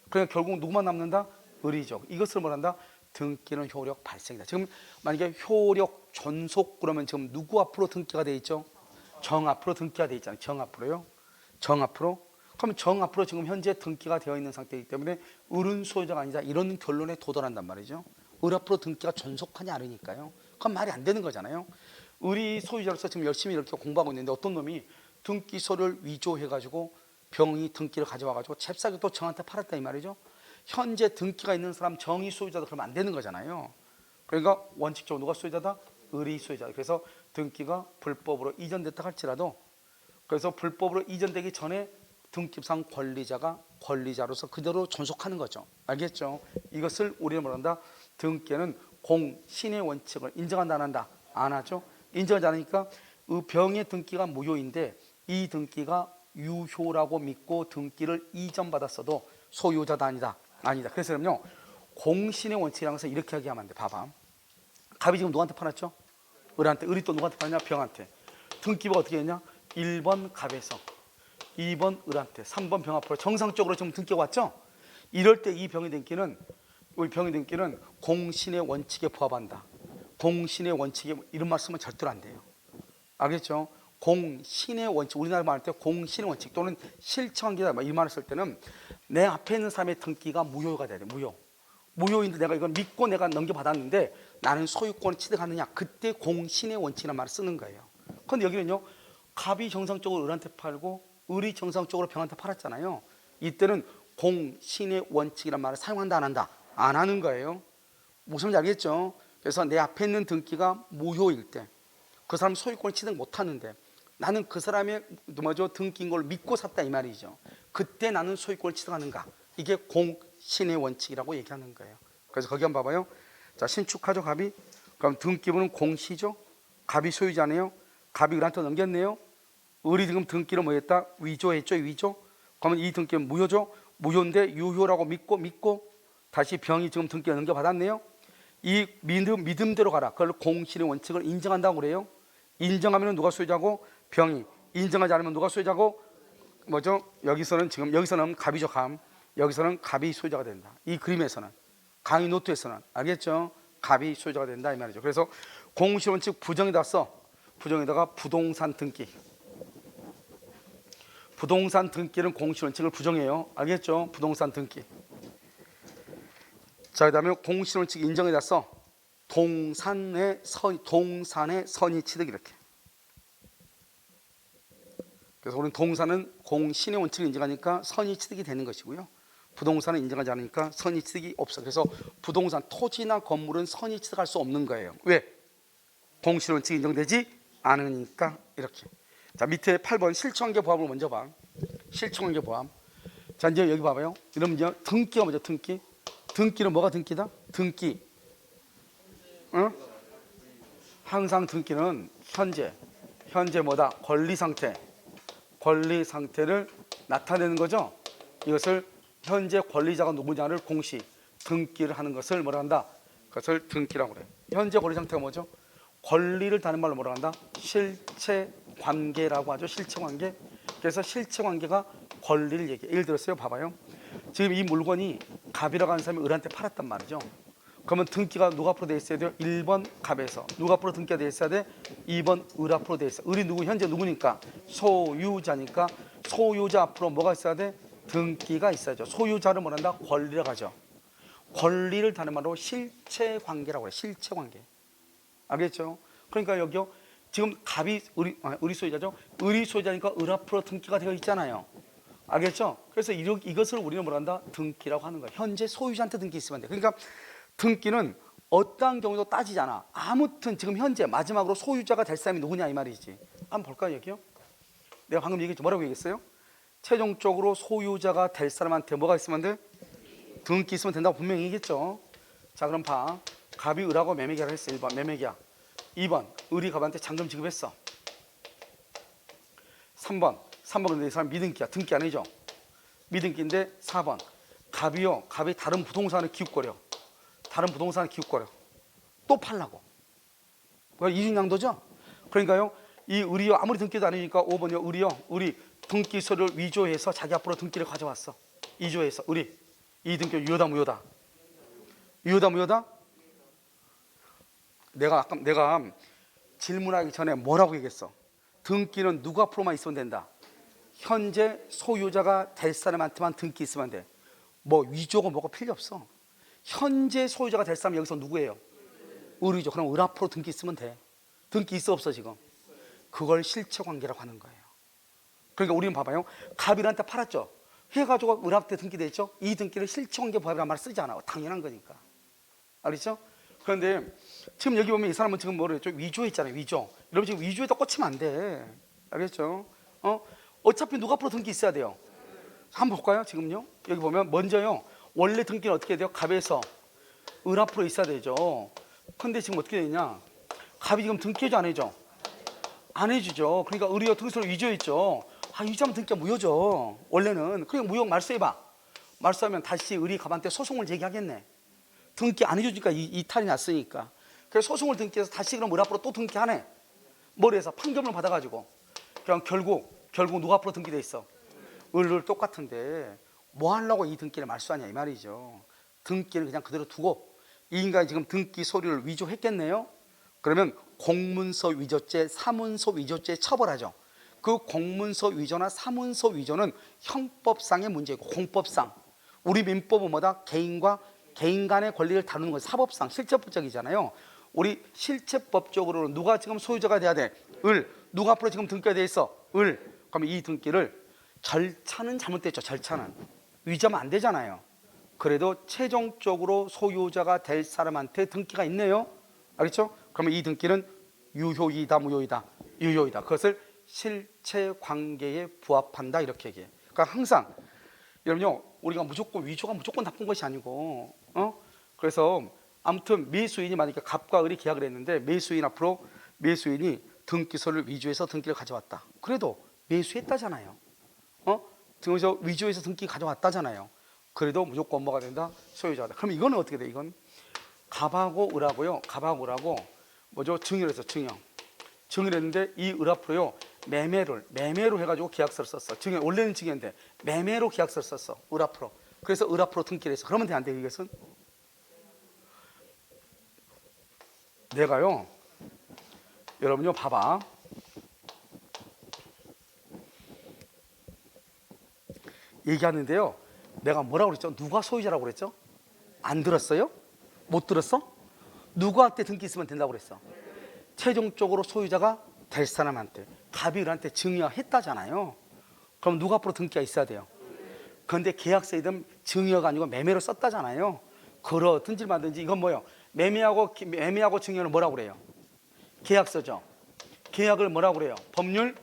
그러니까 결국 누구만 남는다? 을이죠. 이것을 뭐란다? 등기는 효력 발생이다. 지금 만약에 효력 존속 그러면 지금 누구 앞으로 등기가 돼 있죠? 정 앞으로 등기가 돼 있잖아요. 정 앞으로요. 정 앞으로. 그럼 정 앞으로 지금 현재 등기가 되어 있는 상태이기 때문에 을은 소유자가 아니다. 이런 결론에 도달한단 말이죠. 을 앞으로 등기가 존속하지 않으니까요. 그건 말이 안 되는 거잖아요. 을이 소유자로서 지금 열심히 이렇게 공부하고 있는데 어떤 놈이 등기서를 위조해가지고 병이 등기를 가져와가지고 잽싸게 또 정한테 팔았다 이 말이죠. 현재 등기가 있는 사람 정이 소유자다 그러면 안 되는 거잖아요. 그러니까 원칙적으로 누가 소유자다? 을이 소유자다. 그래서 등기가 불법으로 이전됐다 할지라도 그래서 불법으로 이전되기 전에 등기상 권리자가 권리자로서 그대로 존속하는 거죠. 알겠죠? 이것을 우리는 뭐란다? 등기는 공신의 원칙을 인정한다 안 한다? 안 하죠. 인정하지 않으니까 이 병의 등기가 무효인데 이 등기가 유효라고 믿고 등기를 이전받았어도 소유자다 아니다? 아니다. 그래서 그럼요 공신의 원칙이라는 것을 이렇게 하게 하면 안 돼. 봐봐. 갑이 지금 누구한테 팔았죠? 을한테. 을이 또 누구한테 팔았냐? 병한테. 등기부가 어떻게 했냐? 1번 갑에서 2번 을한테 3번 병 앞으로 정상적으로 지금 등기가 왔죠? 이럴 때 이 병의 등기는 우리 병의 등기는 공신의 원칙에 부합한다. 공신의 원칙에 이런 말씀은 절대로 안 돼요. 알겠죠? 공신의 원칙, 우리나라 말할 때 공신의 원칙 또는 실체관계다 이 말을 쓸 때는 내 앞에 있는 사람의 등기가 무효가 돼야 돼. 무효인데 내가 이걸 믿고 내가 넘겨받았는데 나는 소유권을 취득하느냐, 그때 공신의 원칙이라는 말을 쓰는 거예요. 그런데 여기는요 갑이 정상적으로 을한테 팔고 을이 정상적으로 병한테 팔았잖아요. 이때는 공신의 원칙이라는 말을 사용한다 안 한다? 안 하는 거예요. 무슨 말인지 알겠죠? 그래서 내 앞에 있는 등기가 무효일 때 그 사람 소유권을 취득 못하는데 나는 그 사람의 등기인 걸 믿고 샀다 이 말이죠. 그때 나는 소유권을 취득하는가? 이게 공신의 원칙이라고 얘기하는 거예요. 그래서 거기 한번 봐봐요. 자, 신축하죠 갑이. 그럼 등기부는 공시죠. 갑이 소유자네요. 갑이 을한테 넘겼네요. 을이 지금 등기를 뭐 했다? 위조했죠. 위조. 그러면 이 등기는 무효죠. 무효인데 유효라고 믿고 다시 병이 지금 등기를 넘겨받았네요. 이 믿음대로 가라. 그걸 공신의 원칙을 인정한다고 그래요. 인정하면 누가 소유자고? 병이. 인정하지 않으면 누가 소유자고? 뭐죠? 여기서는 갑이죠. 감. 여기서는 갑이 소유자가 된다. 이 그림에서는 강의 노트에서는 알겠죠? 갑이 소유자가 된다 이 말이죠. 그래서 공신 원칙 부정에다 써. 부정에다가 부동산 등기. 부동산 등기는 공신 원칙을 부정해요. 알겠죠? 부동산 등기. 자, 그다음에 공신 원칙 인정에다 써. 동산의 선의 취득 이렇게. 그래서 우리는 동산은 공신의 원칙을 인정하니까 선의 취득이 되는 것이고요. 부동산은 인정하지 않으니까 선의 취득이 없어. 그래서 부동산, 토지나 건물은 선의 취득할 수 없는 거예요. 왜? 공신 원칙이 인정되지 않으니까 이렇게. 자, 밑에 8번 실체관계 부합을 먼저 봐. 실체관계 부합. 자, 이제 여기 봐봐요. 이러면 이제 등기가 뭐죠? 등기. 등기는 뭐가 등기다? 등기. 어? 항상 등기는 현재 뭐다? 권리 상태를 나타내는 거죠. 이것을 현재 권리자가 누구냐를 공시 등기를 하는 것을 뭐라 한다? 그것을 등기라고 그래. 현재 권리 상태가 뭐죠? 권리를 다른 말로 뭐라 한다? 실체 관계라고 하죠. 실체 관계. 그래서 실체 관계가 권리를 얘기해. 예를 들었어요. 봐봐요. 지금 이 물건이 갑이라고 하는 사람이 을한테 팔았단 말이죠. 그러면 등기가 누가 앞으로 돼 있어야 돼요? 1번 갑에서. 누가 앞으로 등기가 돼 있어야 돼? 2번 을 앞으로 돼 있어. 을이 누구? 현재 누구니까? 소유자니까 소유자 앞으로 뭐가 있어야 돼? 등기가 있어야죠. 소유자를 뭐란다? 권리라고 하죠. 권리를 다른 말로 실체관계라고 해요. 실체관계. 알겠죠? 그러니까 여기요. 지금 갑이 을이 소유자죠. 을이 소유자니까 을 앞으로 등기가 되어 있잖아요. 알겠죠? 그래서 이것을 우리는 뭐란다? 등기라고 하는 거예요. 현재 소유자한테 등기 있으면 돼. 그러니까 등기는 어떠한 경우도 따지지 않아. 아무튼 지금 현재 마지막으로 소유자가 될 사람이 누구냐 이 말이지. 한번 볼까요 여기요? 내가 방금 얘기했죠. 뭐라고 얘기했어요? 최종적으로 소유자가 될 사람한테 뭐가 있으면 돼? 등기 있으면 된다고 분명히 얘기했죠. 자 그럼 봐. 갑이 을하고 매매계약을 했어. 1번 매매계약. 2번 을이 갑한테 잔금 지급했어. 3번 근데 이 사람 미등기야. 등기 아니죠? 미등기인데 4번 갑이 다른 부동산을 기웃거려. 또 팔라고. 이중양도죠? 그러니까요 이 을이요 아무리 등기도 아니니까 5번이요 을이 등기서를 위조해서 자기 앞으로 등기를 가져왔어. 위조해서 을이 이 등기 유효다 무효다? 유효다? 내가 질문하기 전에 뭐라고 얘기했어? 등기는 누구 앞으로만 있으면 된다? 현재 소유자가 될 사람한테만 등기 있으면 돼. 뭐 위조고 뭐고 필요 없어. 현재 소유자가 될 사람 여기서 누구예요? 을이죠. 그럼 을 앞으로 등기 있으면 돼. 등기 있어 없어 지금? 그걸 실체관계라고 하는 거예요. 그러니까 우리는 봐봐요. 갑이한테 팔았죠. 해가지고 을 앞에 등기돼 있죠. 이 등기를 실체관계 부합이라는 말을 쓰지 않아. 당연한 거니까. 알겠죠? 그런데 지금 여기 보면 이 사람은 지금 뭐를 했죠? 위조했잖아요. 위조. 여러분 지금 위조에다 꽂히면 안 돼. 알겠죠? 어차피 누가 앞으로 등기 있어야 돼요. 한번 볼까요? 지금요. 여기 보면 먼저요. 원래 등기는 어떻게 해야 돼요? 갑에서 을 앞으로 있어야 되죠. 근데 지금 어떻게 되냐? 갑이 지금 등기해줘 안 해줘? 안 해주죠. 그러니까 을이요 등기서를 위조했죠. 위조하면 등기가 무효죠. 원래는. 그러니까 무효 말소해봐. 말소하면 다시 을이 갑한테 소송을 제기하겠네. 등기 안 해주니까 이탈이 났으니까. 그래서 소송을 등기해서 다시 그럼 을 앞으로 또 등기하네. 뭘 해서 판결을 받아가지고. 그냥 결국 누가 앞으로 등기돼 있어? 을을 똑같은데 뭐 하려고 이 등기를 말소하냐 이 말이죠. 등기를 그냥 그대로 두고 이 인간이 지금 등기 서류를 위조했겠네요. 그러면 공문서 위조죄, 사문서 위조죄 처벌하죠. 그 공문서 위조나 사문서 위조는 형법상의 문제고 공법상 우리 민법은 뭐다? 개인 간의 권리를 다루는 건 사법상 실체법적이잖아요. 우리 실체법적으로는 누가 지금 소유자가 돼야 돼? 을. 누가 앞으로 지금 등기가 돼 있어? 을. 그러면 이 등기를 절차는 잘못됐죠. 절차는 위조하면 안 되잖아요. 그래도 최종적으로 소유자가 될 사람한테 등기가 있네요. 알겠죠? 그러면 이 등기는 유효이다 무효이다? 유효이다. 그것을 실체관계에 부합한다 이렇게 얘기해요. 그러니까 항상 여러분요 우리가 위조가 무조건 나쁜 것이 아니고 그래서 아무튼 매수인이 만약에 갑과 을이 계약을 했는데 매수인이 등기서를 위조해서 등기를 가져왔다. 그래도 매수했다잖아요. 등기서 위조해서 등기 가져왔다잖아요. 그래도 무조건 뭐가 된다? 소유자다. 그럼 이거는 어떻게 돼? 이건 갑하고 을하고요. 뭐죠? 증여를 했어. 증여를 했는데 이 을 앞으로요. 매매로 해가지고 계약서를 썼어. 원래는 증여인데 매매로 계약서를 썼어. 을 앞으로. 그래서 을 앞으로 등기를 했어. 그러면 돼 안 돼? 이것은 내가요. 여러분요 봐봐. 얘기하는데요. 내가 뭐라고 그랬죠? 누가 소유자라고 그랬죠? 안 들었어요? 못 들었어? 누구한테 등기 있으면 된다고 그랬어? 최종적으로 소유자가 될 사람한테. 갑이 을한테 증여했다잖아요. 그럼 누가 앞으로 등기가 있어야 돼요? 그런데 계약서에든 증여가 아니고 매매로 썼다잖아요. 그러든지 말든지 이건 뭐예요? 매매하고 증여는 뭐라고 그래요? 계약서죠. 계약을 뭐라고 그래요? 법률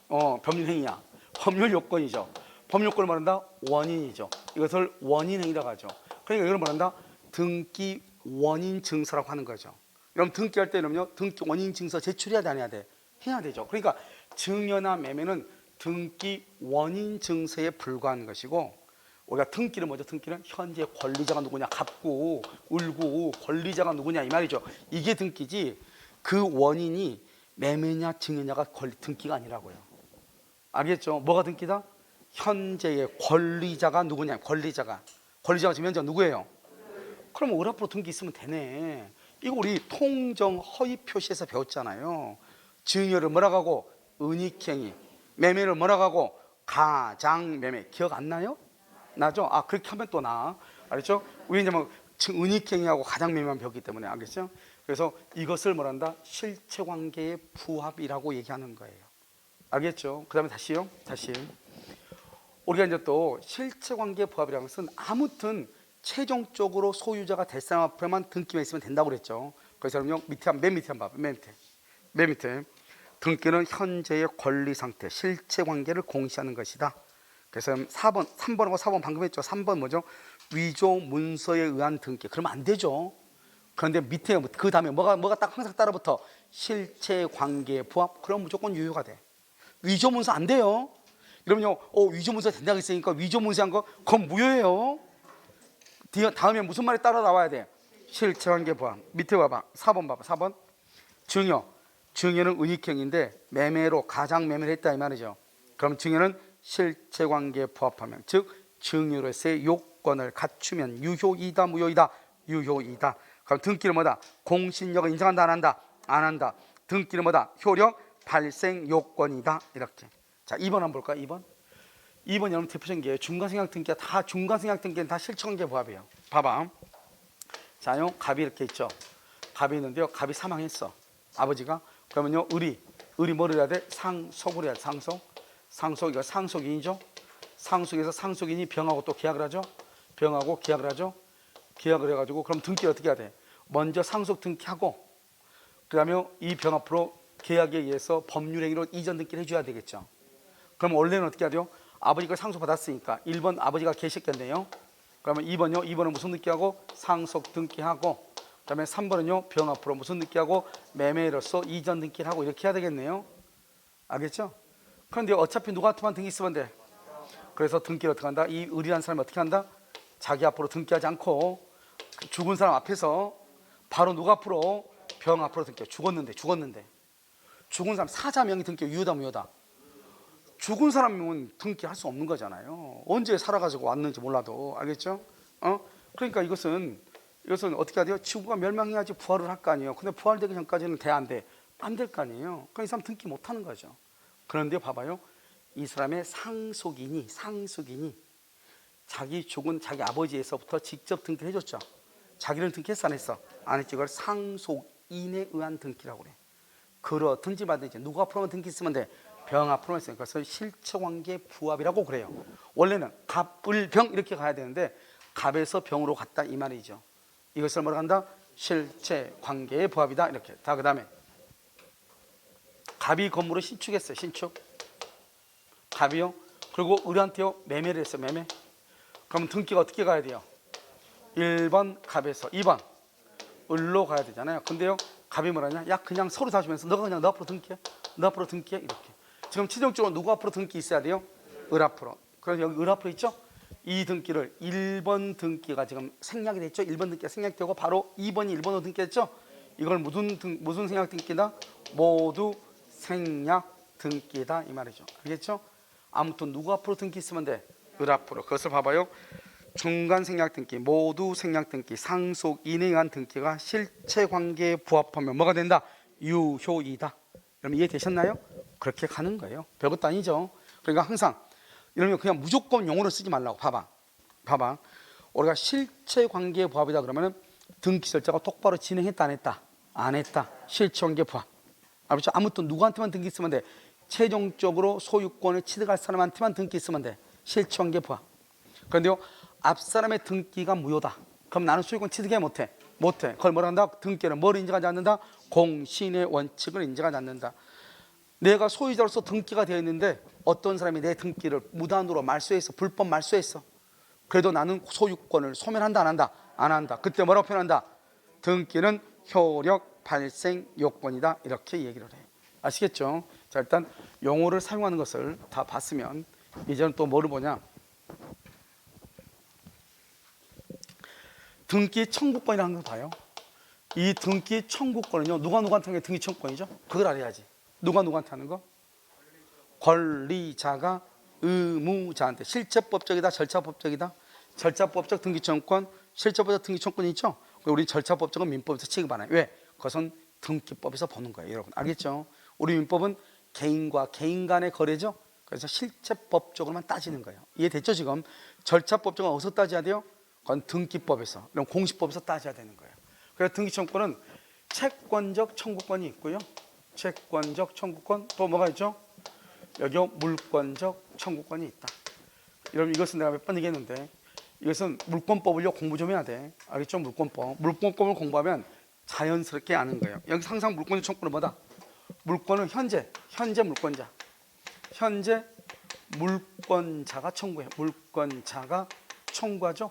행위야. 법률 요건이죠. 법률 요건을 말한다? 원인이죠. 이것을 원인행위라고 하죠. 그러니까 이걸 말한다? 등기 원인 증서라고 하는 거죠. 여러분 등기할 때는요, 등기 원인 증서 제출해야 돼, 안 해야 돼? 해야 되죠. 그러니까 증여나 매매는 등기 원인 증서에 불과한 것이고, 우리가 등기는 뭐죠? 등기는 현재 권리자가 누구냐, 갑고 을고 권리자가 누구냐 이 말이죠. 이게 등기지 그 원인이 매매냐 증여냐가 등기가 아니라고요. 알겠죠? 뭐가 등기다? 현재의 권리자가 누구냐, 권리자가 지금 현재 누구예요? 그럼 을 앞으로 등기 있으면 되네. 이거 우리 통정 허위 표시에서 배웠잖아요. 증여를 뭐라고 하고 은닉행위, 매매를 뭐라고 하고 가장매매. 기억 안 나요? 나죠? 아, 그렇게 하면 또 나. 알겠죠? 왜냐면 은닉행위하고 가장매매만 배웠기 때문에. 알겠죠? 그래서 이것을 뭐란다? 실체관계의 부합이라고 얘기하는 거예요. 알겠죠? 그 다음에 다시요. 다시. 우리가 이제 또 실체관계 부합이라는 것은 아무튼 최종적으로 소유자가 될 사람 앞에만 등기만 있으면 된다고 그랬죠. 그래서 밑에 맨 밑에 한번 봐봐. 맨 밑에 등기는 현재의 권리 상태, 실체관계를 공시하는 것이다. 그래서 3번하고 4번 방금 했죠. 3번 뭐죠? 위조 문서에 의한 등기. 그러면 안 되죠. 그런데 밑에 그 다음에 뭐가 딱 항상 따라붙어? 실체관계 부합. 그럼 무조건 유효가 돼. 위조 문서 안 돼요. 이러면요, 위조 문서 된다고 했으니까 위조 문서한 거 그건 무효예요. 다음에 무슨 말이 따라 나와야 돼? 실체관계 부합. 밑에 봐봐. 4번 봐봐. 4번. 증여는 은닉행위인데 매매로 가장매매를 했다 이 말이죠. 그럼 증여는 실체관계에 부합하면, 즉 증여로서의 요건을 갖추면 유효이다 무효이다? 유효이다. 그럼 등기는 뭐다? 공신력을 인정한다 안 한다? 안 한다. 등기는 뭐다? 효력 발생 요건이다. 이렇게. 자, 2번 한번 볼까요? 2번 여러분 대표적인 게 중간생략 등기가 다 중간생략 등기는 다 실체관계 부합이에요. 봐봐. 자요, 갑이 이렇게 있죠. 갑이 있는데요, 갑이 사망했어. 아버지가. 그러면요, 을이 뭐를 해야 돼? 상속을 해야 돼. 상속이가 상속인이죠. 상속에서 상속인이 병하고 또 계약을 하죠. 병하고 계약을 하죠. 계약을 해가지고 그럼 등기를 어떻게 해야 돼? 먼저 상속 등기하고 그 다음에 이 병 앞으로 계약에 의해서 법률행위로 이전 등기를 해줘야 되겠죠. 그럼 원래는 어떻게 하죠? 아버지가 상속받았으니까 1번 아버지가 계셨겠네요. 그러면 2번요. 2번은 무슨 등기하고? 상속 등기하고, 그 다음에 3번은요. 병 앞으로 무슨 등기하고? 매매로서 이전 등기를 하고 이렇게 해야 되겠네요. 알겠죠? 그런데 어차피 누구한테만 등기 쓰면 돼. 그래서 등기를 어떻게 한다? 이 을이라는 사람이 어떻게 한다? 자기 앞으로 등기하지 않고 죽은 사람 앞에서 바로 누구 앞으로? 병 앞으로 등기해. 죽었는데 죽은 사람 사자명의 등기 유효다 무효다? 죽은 사람은 등기할 수 없는 거잖아요. 언제 살아가지고 왔는지 몰라도. 알겠죠? 그러니까 이것은 어떻게 해야 돼요? 지구가 멸망해야지 부활을 할 거 아니에요. 근데 부활되기 전까지는 돼 안 돼? 안 될 거 아니에요. 그러니까 이 사람 등기 못 하는 거죠. 그런데 봐봐요. 이 사람의 상속인이 자기 죽은 자기 아버지에서부터 직접 등기를 해줬죠. 자기는 등기했어 안 했어? 안 했지. 이걸 상속인에 의한 등기라고 그래. 그렇든지 말든지 누구 앞으로만 등기 쓰면 돼? 병 앞으로만 있으니까. 그래서 실체관계 부합이라고 그래요. 원래는 갑을병 이렇게 가야 되는데 갑에서 병으로 갔다 이 말이죠. 이것을 뭐라고 한다? 실체관계의 부합이다 이렇게. 자, 그 다음에 갑이 건물을 신축했어요. 신축. 갑이요. 그리고 을한테요 매매를 했어요. 매매. 그럼 등기가 어떻게 가야 돼요? 1번 갑에서 2번 을로 가야 되잖아요. 근데요 갑이 뭐라냐? 야, 그냥 서로 다주면서 너가 그냥 너 앞으로 등기해. 너 앞으로 등기해. 이렇게. 지금 최종적으로 누구 앞으로 등기 있어야 돼요? 을 앞으로. 그래서 여기 을 앞으로 있죠? 이 등기를 1번 등기가 지금 생략이 됐죠? 1번 등기가 생략되고 바로 2번이 1번으로 등기했죠? 이걸 무슨 생략 등기다? 모두 생략 등기다 이 말이죠. 알겠죠? 아무튼 누구 앞으로 등기 있으면 돼? 을 앞으로. 그것을 봐봐요. 중간 생략 등기, 모두 생략 등기, 상속인에 의한 등기가 실체관계에 부합하면 뭐가 된다? 유효이다. 여러분 이해되셨나요? 그렇게 가는 거예요. 별것도 아니죠. 그러니까 항상 이러면 그냥 무조건 용어를 쓰지 말라고. 봐봐. 우리가 실체관계에 부합이다 그러면은 등기 절차가 똑바로 진행했다 안 했다? 안 했다. 실체관계 부합. 알겠죠? 아무튼 누구한테만 등기 쓰면 돼? 최종적으로 소유권을 취득할 사람한테만 등기 쓰면 돼. 실체관계 부합. 그런데요 앞 사람의 등기가 무효다. 그럼 나는 소유권 취득해 못해? 못해. 그걸 뭐라 한다? 등기는 뭘 인정하지 않는다? 공신의 원칙을 인정하지 않는다. 내가 소유자로서 등기가 되어 있는데 어떤 사람이 내 등기를 무단으로 말소했어. 불법 말소했어. 그래도 나는 소유권을 소멸한다 안 한다? 안 한다. 그때 뭐라고 표현한다? 등기는 효력 발생 요건이다. 이렇게 얘기를 해요. 아시겠죠? 자, 일단 용어를 사용하는 것을 다 봤으면 이제는 또 뭐를 보냐? 등기 청구권이라는 걸 봐요. 이 등기 청구권은요, 누구한테 하는 게 등기 청구권이죠? 그걸 알아야지. 누구한테 하는 거? 권리자가 의무자한테. 실체법적이다, 절차법적이다? 절차법적 등기 청구권, 실제보다 등기 청구권이 있죠. 우리 절차법적은 민법에서 취급하나요? 왜? 그것은 등기법에서 보는 거예요. 여러분 알겠죠? 우리 민법은 개인과 개인 간의 거래죠. 그래서 실체법적으로만 따지는 거예요. 이해됐죠? 지금 절차법적은 어디서 따져야 돼요? 그건 등기법에서, 이런 공시법에서 따져야 되는 거예요. 그래서 등기 청구권은 채권적 청구권이 있고요. 채권적 청구권, 또 뭐가 있죠? 여기요 물권적 청구권이 있다. 여러분 이것은 내가 몇 번 얘기했는데, 이것은 물권법을요 공부 좀 해야 돼. 알겠죠? 물권법을 공부하면 자연스럽게 아는 거예요. 여기 항상 물권적 청구권은 뭐다? 물권은 현재 물권자, 현재 물권자가 청구해. 물권자가 청구하죠.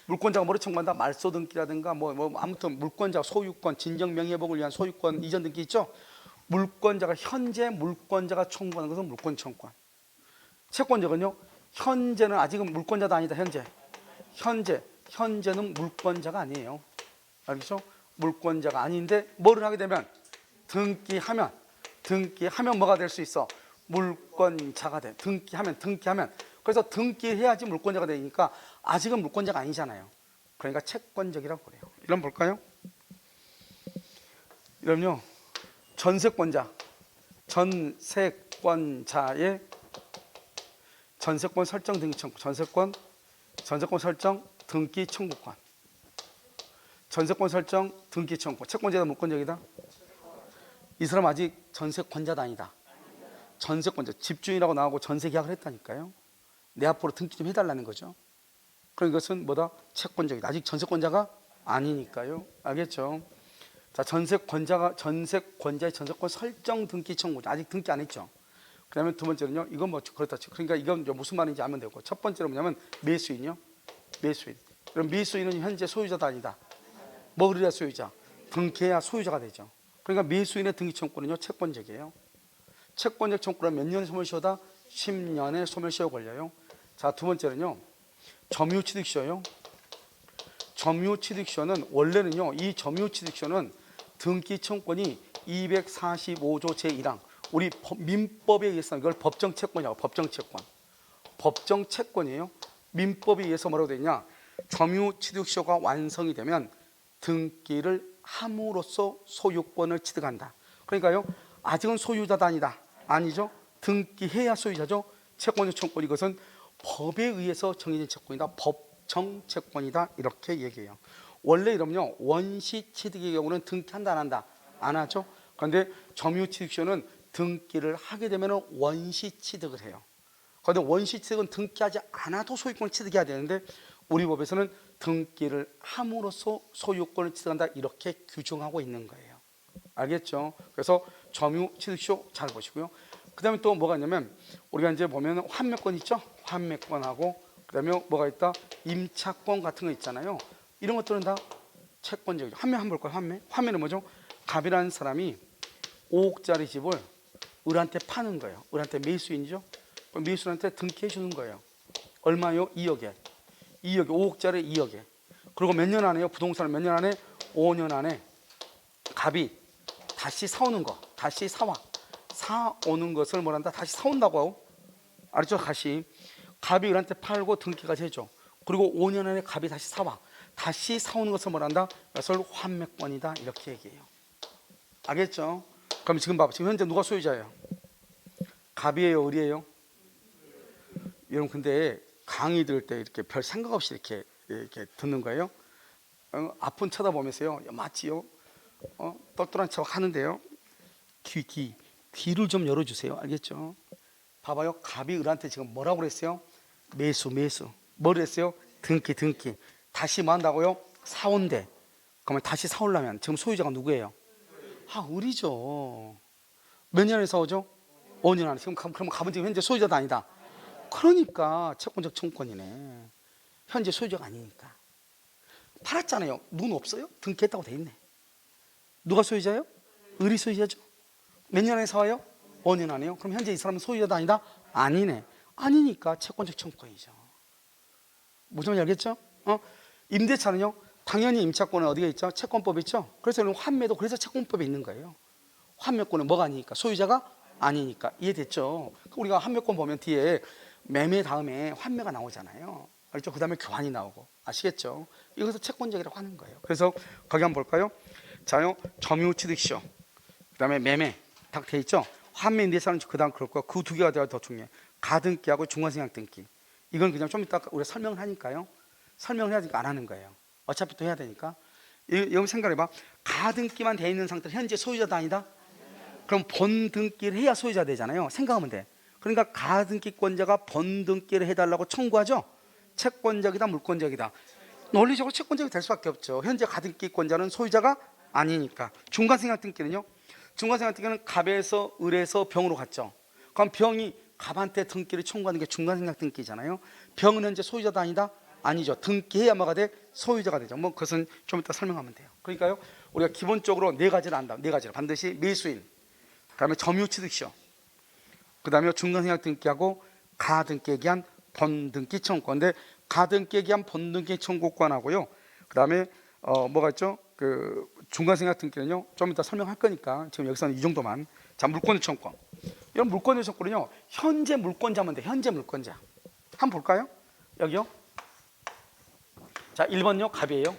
물권자가 뭐를 청구한다? 말소 등기라든가 아무튼 물권자 소유권, 진정 명예회복을 위한 소유권 이전 등기 있죠. 물권자가 현재 물권자가 청구하는 것은 물권 청구권. 채권적은요, 현재는 아직은 물권자도 아니다. 현재는 물권자가 아니에요. 알겠죠? 물권자가 아닌데 뭐를 하게 되면 등기하면 뭐가 될 수 있어? 물권자가 돼. 등기하면 그래서 등기해야지 물권자가 되니까 아직은 물권자가 아니잖아요. 그러니까 채권적이라고 그래요. 이런 볼까요? 이러면요 전세권자의 전세권 설정 등기 청구, 전세권 설정 등기 청구권, 전세권 설정 등기 청구. 채권자다 물권적이다? 이 사람 아직 전세권자도 아니다. 전세권자, 집주인이라고 나오고 전세 계약을 했다니까요. 내 앞으로 등기 좀 해달라는 거죠. 그럼 이것은 뭐다? 채권적이다. 아직 전세권자가 아니니까요. 알겠죠? 자, 전세권자의 전세권 설정 등기 청구. 아직 등기 안 했죠. 그다음에 두 번째는요. 이건 뭐 그렇다 치. 그러니까 이건 무슨 말인지 알면 되고. 첫 번째는 뭐냐면 매수인이요. 매수인. 그럼 매수인은 현재 소유자도 아니다. 뭐 그래야 소유자? 등기해야 소유자가 되죠. 그러니까 매수인의 등기 청구는요 채권적이에요. 채권적 청구는 몇 년의 소멸시효다? 10년의 소멸시효 걸려요. 자, 두 번째는요 점유취득시효요. 점유취득시효는 원래는요 이 점유취득시효는 등기 청구권이 245조 제1항 우리 민법에 의해서 이걸 법정채권이라고. 법정채권이에요. 민법에 의해서 뭐라고 되어 있냐? 점유취득시효가 완성이 되면 등기를 함으로써 소유권을 취득한다. 그러니까요 아직은 소유자도 아니다. 아니죠. 등기해야 소유자죠. 채권적 청구권, 이것은 법에 의해서 정해진 채권이다. 법정채권이다. 이렇게 얘기해요. 원래 이러면요 원시취득의 경우는 등기한다 안 한다? 안 하죠. 그런데 점유취득시효는 등기를 하게 되면 원시취득을 해요. 그런데 원시취득은 등기하지 않아도 소유권을 취득해야 되는데 우리 법에서는 등기를 함으로써 소유권을 취득한다. 이렇게 규정하고 있는 거예요. 알겠죠? 그래서 점유취득시효 잘 보시고요. 그 다음에 또 뭐가 있냐면 우리가 이제 보면 환매권 있죠? 환매권하고 그 다음에 뭐가 있다? 임차권 같은 거 있잖아요. 이런 것들은 다 채권적이죠. 환매 한번 볼까요? 환매는 뭐죠? 갑이라는 사람이 5억짜리 집을 을한테 파는 거예요. 을한테 매수인이죠. 매수인한테 등기해 주는 거예요. 얼마요? 2억에. 5억짜리 2억에. 그리고 몇 년 안에요? 부동산을 몇 년 안에? 5년 안에 갑이 다시 사오는 거. 다시 사오는 것을 뭐란다? 다시 사온다고 하고. 알았죠? 갑이 을한테 팔고 등기까지 해줘. 그리고 5년 안에 갑이 다시 사오는 것을 뭐란다? 그것을 환매권이다. 이렇게 얘기해요. 알겠죠? 그럼 지금 봐봐. 지금 현재 누가 소유자예요? 갑이에요? 을이에요? 여러분 근데 강의 들을 때 이렇게 별 생각 없이 이렇게 듣는 거예요. 앞은 쳐다보면서요. 맞지요? 똘똘한 척 하는데요. 귀를 좀 열어주세요. 알겠죠? 봐봐요. 갑이 을한테 지금 뭐라고 그랬어요? 매수. 뭐를 했어요? 등기. 다시 뭐 한다고요? 사온대. 그러면 다시 사오려면 지금 소유자가 누구예요? 을이죠. 몇 년에 사오죠? 5년 안에. 지금 그럼 갑은 지금 현재 소유자도 아니다. 그러니까 채권적 청구권이네. 현재 소유자가 아니니까. 팔았잖아요. 눈 없어요? 등기했다고 돼 있네. 누가 소유자예요? 을이 소유자죠. 몇 년 안에 사와요? 5년 안에요. 그럼 현재 이 사람은 소유자도 아니다? 아니네. 아니니까 채권적 청구권이죠. 무슨 말인지 알겠죠? 임대차는요 당연히 임차권은 어디가 있죠? 채권법에 있죠. 그래서 환매도 그래서 채권법에 있는 거예요. 환매권은 뭐가 아니니까? 소유자가 아니니까. 이해됐죠? 우리가 환매권 보면 뒤에 매매 다음에 환매가 나오잖아요. 알죠? 그 다음에 교환이 나오고. 아시겠죠? 이것을 채권적이라고 하는 거예요. 그래서 거기 한번 볼까요? 자요, 점유취득시효, 그 다음에 매매 딱 돼 있죠? 환매 내사는 그 다음 그럴 거고, 그 두 개가 더 중요해. 가등기하고 중간생략등기. 이건 그냥 좀 이따 우리가 설명을 하니까요. 설명을 해야 되니까 안 하는 거예요. 어차피 또 해야 되니까. 여기 생각해봐. 가등기만 돼 있는 상태로 현재 소유자도 아니다? 그럼 본등기를 해야 소유자 되잖아요. 생각하면 돼. 그러니까 가등기권자가 본등기를 해달라고 청구하죠. 채권적이다, 물권적이다. 논리적으로 채권적이 될 수밖에 없죠. 현재 가등기권자는 소유자가 아니니까. 중간생략등기는요? 중간생략등기는 갑에서 을에서 병으로 갔죠. 그럼 병이 갑한테 등기를 청구하는 게 중간생략등기잖아요. 병은 현재 소유자도 아니다? 아니죠. 등기해야 뭐가 돼? 소유자가 되죠. 뭐 그것은 좀 이따 설명하면 돼요. 그러니까요, 우리가 기본적으로 네 가지를 안다. 네 가지를 반드시 매수인, 그다음에 점유취득시효, 그다음에 중간생략등기하고 가등기에 기한 본등기 청구권인데, 가등기에 기한 본등기 청구권하고요. 그다음에 뭐가 있죠? 그 중간생략등기는요, 좀 이따 설명할 거니까 지금 여기서는 이 정도만. 자, 물권의 청구권. 이런 물권의 청구권은요, 현재 물권자면 돼. 현재 물권자. 한번 볼까요? 여기요. 자, 1번요 갑이에요.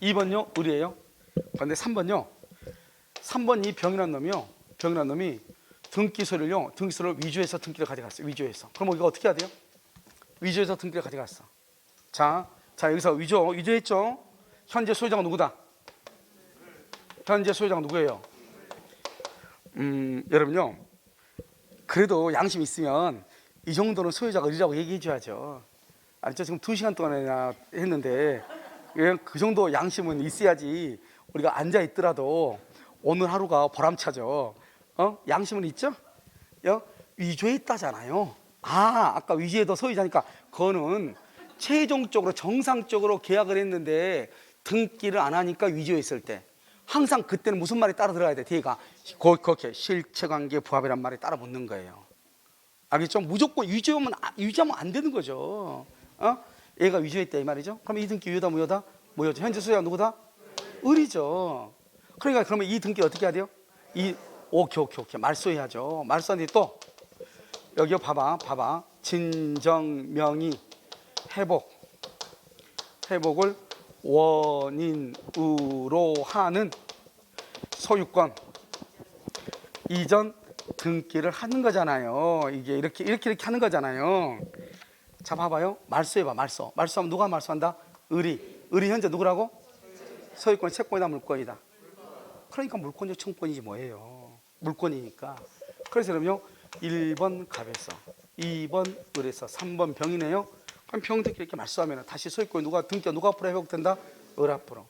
2번요 을이에요. 그런데 3번요. 3번 이 병이라는 놈이요. 병이라는 놈이 등기소를 위조해서 등기를 가져갔어요. 위조해서. 그럼 이거 어떻게 해야 돼요? 위조해서 등기를 가져갔어. 자 여기서 위조했죠. 현재 소유자가 누구다? 현재 소유자가 누구예요? 여러분요, 그래도 양심 있으면 이 정도는 소유자가 을이라고 얘기해 줘야죠. 알죠? 지금 2시간 동안이나 했는데 그 정도 양심은 있어야지 우리가 앉아 있더라도 오늘 하루가 보람차죠. 양심은 있죠? 위조했다잖아요. 아까 위조해도 소유자니까 그거는 최종적으로 정상적으로 계약을 했는데 등기를 안 하니까 위조했을 때 항상 그때는 무슨 말이 따라 들어가야 돼? 뒤가 그렇게 실체관계 부합이란 말이 따라 붙는 거예요. 알겠죠? 무조건 위조하면 안 되는 거죠. 얘가 위조했다 이 말이죠. 그럼 이 등기 유효다 무효다? 무효죠. 현재 소유자가 누구다? 을이죠. 그러니까 그러면 이 등기 어떻게 해야 돼요? 오케이. 말소해야죠. 말소하는데 또 여기 봐봐. 진정명의 회복을 원인으로 하는 소유권 이전 등기를 하는 거잖아요. 이게 이렇게 하는 거잖아요. 자, 봐봐요. 말소해봐. 말소하면 누가 말소한다? 을이 현재 누구라고? 소유권, 채권이다, 물권이다. 그러니까 물권적 청권이지 뭐예요. 물권이니까. 그래서 그럼요, 1번 갑에서 2번 을에서 3번 병이네요. 그럼 병등기 이렇게 말소하면 다시 소유권이 등기가 누가 앞으로 회복된다? 을 앞으로.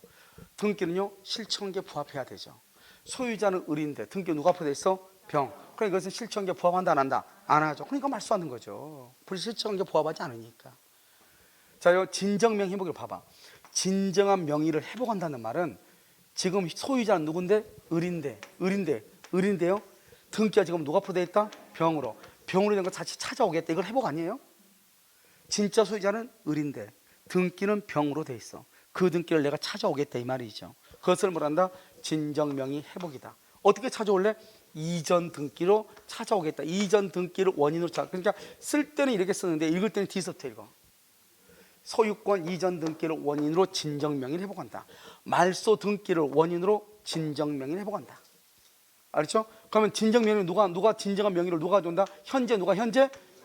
등기는요, 실체관계 부합해야 되죠. 소유자는 을인데 등기가 누가 앞으로 돼 있어? 병. 그러니까 이것은 실체관계 부합한다 안 한다? 안 하죠. 그러니까 말소하는 거죠. 불실체관계 부합하지 않으니까. 자, 진정명 회복을 봐봐. 진정한 명의를 회복한다는 말은 지금 소유자는 누군데? 을인데요. 등기가 지금 누가 앞으로 돼 있다? 병으로 된 거 다시 찾아오겠다. 이걸 회복 아니에요? 진짜 소유자는 을인데 등기는 병으로 돼 있어. 그 등기를 내가 찾아오겠다 이 말이죠. 그것을 뭐란다? 진정명의 회복이다. 어떻게 찾아올래? 이전 등기로 찾아오겠다. 이전 등기를 원인으로 그러니까 쓸 때는 이렇게 쓰는데 읽을 때는 뒤서부터 읽어. 소유권 이전 등기를 원인으로 진정명의를 회복한다. 말소 등기를 원인으로 진정명의를 회복한다. 알죠? 그러면 진정명의 누가 진정한 명의를 누가 가져온다? 현재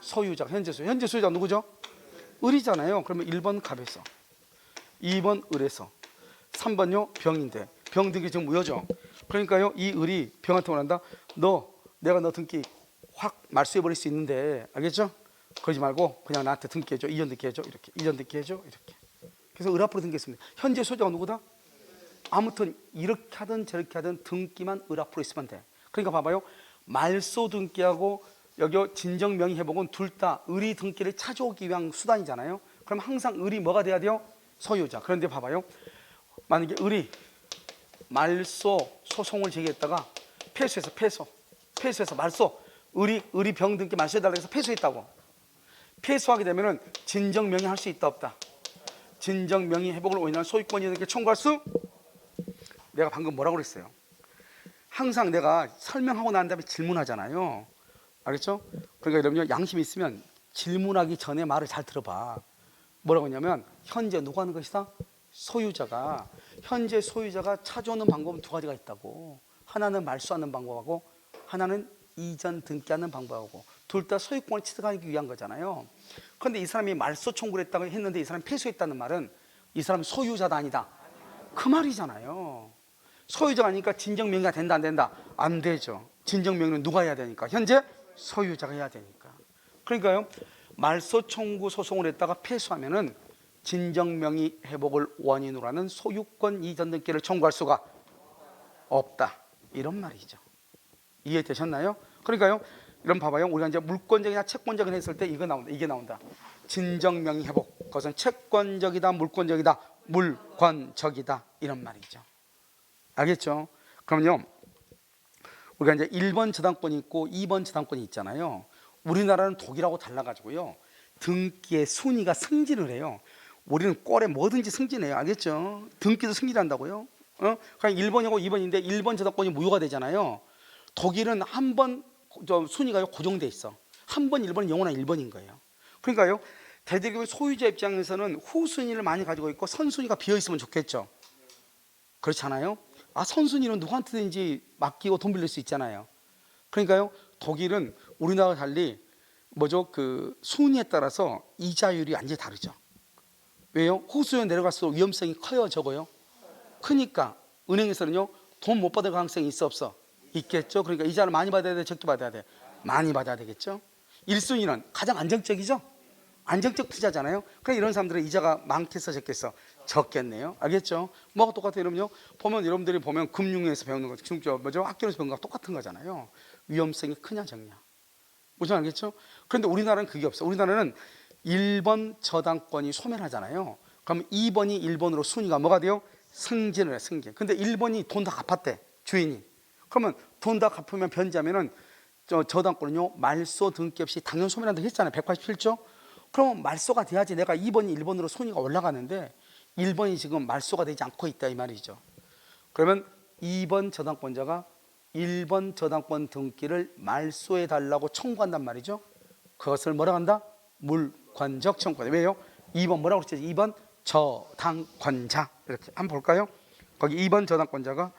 소유자. 현재 소유자 누구죠? 을이잖아요. 그러면 1번 갑에서 2번 을에서 3번요 병인데 병 등기 지금 무효죠. 그러니까요, 이 을이 병한테 원한다. 내가 너 등기 확 말소해버릴 수 있는데, 알겠죠? 그러지 말고 그냥 나한테 등기해줘. 이전 등기해줘. 이렇게. 이전 등기해줘. 이렇게. 그래서 을 앞으로 등기했습니다. 현재 소유자가 누구다? 아무튼 이렇게 하든 저렇게 하든 등기만 을 앞으로 있으면 돼. 그러니까 봐봐요. 말소 등기하고 여기 진정명의 회복은 둘 다 을이 등기를 찾아오기 위한 수단이잖아요. 그럼 항상 을이 뭐가 돼야 돼요? 소유자. 그런데 봐봐요. 만약에 을이 말소 소송을 제기했다가 패소해서 말소 을이 병 등기 말소해달라고 해서 패소했다고. 패소하게 되면은 진정명의 할 수 있다 없다? 진정명의 회복을 원인한 소유권이익을 청구할 수? 내가 방금 뭐라고 그랬어요? 항상 내가 설명하고 난 다음에 질문하잖아요. 알겠죠? 그러니까 여러분요, 양심이 있으면 질문하기 전에 말을 잘 들어봐. 뭐라고 했냐면 현재 누가 하는 것이다? 소유자가. 현재 소유자가 찾아오는 방법은 두 가지가 있다고. 하나는 말소하는 방법하고 하나는 이전 등기하는 방법하고, 둘 다 소유권을 취득하기 위한 거잖아요. 그런데 이 사람이 말소 청구를 했다고 했는데 이 사람이 패소했다는 말은 이 사람은 소유자다 아니다? 그 말이잖아요. 소유자가 아니니까 진정명의가 된다 안 된다? 안 되죠. 진정명의는 누가 해야 되니까? 현재 소유자가 해야 되니까. 그러니까요, 말소 청구 소송을 했다가 패소하면은 진정명의 회복을 원인으로 하는 소유권 이전 등기를 청구할 수가 없다, 이런 말이죠. 이해되셨나요? 그러니까요, 이런 봐봐요. 우리가 이제 물권적이나 채권적인 했을 때 이거 나온다, 이게 나온다. 진정명의 회복, 그것은 채권적이다, 물권적이다, 물권적이다, 이런 말이죠. 알겠죠? 그럼요, 우리가 이제 1번 저당권이 있고 2번 저당권이 있잖아요. 우리나라는 독일하고 달라가지고요, 등기의 순위가 승진을 해요. 우리는 꼴에 뭐든지 승진해요. 알겠죠? 등기도 승진한다고요. 그러니까 1번이고 2번인데 1번 저당권이 무효가 되잖아요. 독일은 한 번 순위가 고정돼 있어. 한 번 1번은 영원한 1번인 거예요. 그러니까요, 대대적으로 소유자 입장에서는 후순위를 많이 가지고 있고 선순위가 비어 있으면 좋겠죠. 그렇지 않아요? 선순위는 누구한테든지 맡기고 돈 빌릴 수 있잖아요. 그러니까요, 독일은 우리나라와 달리 그 순위에 따라서 이자율이 완전히 다르죠. 왜요? 후순위에 내려갈수록 위험성이 커요, 적어요? 크니까 은행에서는요, 돈 못 받을 가능성이 있어, 없어? 있겠죠. 그러니까 이자를 많이 받아야 돼, 적게 받아야 돼? 많이 받아야 되겠죠. 1순위는 가장 안정적이죠. 안정적 투자잖아요. 그러니까 이런 사람들은 이자가 많겠어, 적겠어? 적겠네요. 알겠죠? 뭐가 똑같아요, 여러분요? 보면 여러분들이 보면 금융에서 배우는 거, 학교에서 배우는 거 똑같은 거잖아요. 위험성이 크냐 적냐. 무슨 알겠죠? 그런데 우리나라는 그게 없어. 우리나라는 1번 저당권이 소멸하잖아요. 그럼 2번이 1번으로 순위가 뭐가 돼요? 승진을 해, 승진. 근데 1번이 돈 다 갚았대, 주인이. 그러면 돈 다 갚으면 변제하면은 저당권은요, 말소 등기 없이 당연 소멸한다고 했잖아요. 187조. 그러면 말소가 돼야지 내가 2번이 1번으로 순위가 올라가는데 1번이 지금 말소가 되지 않고 있다, 이 말이죠. 그러면 2번 저당권자가 1번 저당권 등기를 말소해 달라고 청구한단 말이죠. 그것을 뭐라고 한다? 물권적 청구권. 왜요? 2번 뭐라고 그랬죠? 2번 저당권자. 이렇게 한번 볼까요? 거기 2번 저당권자가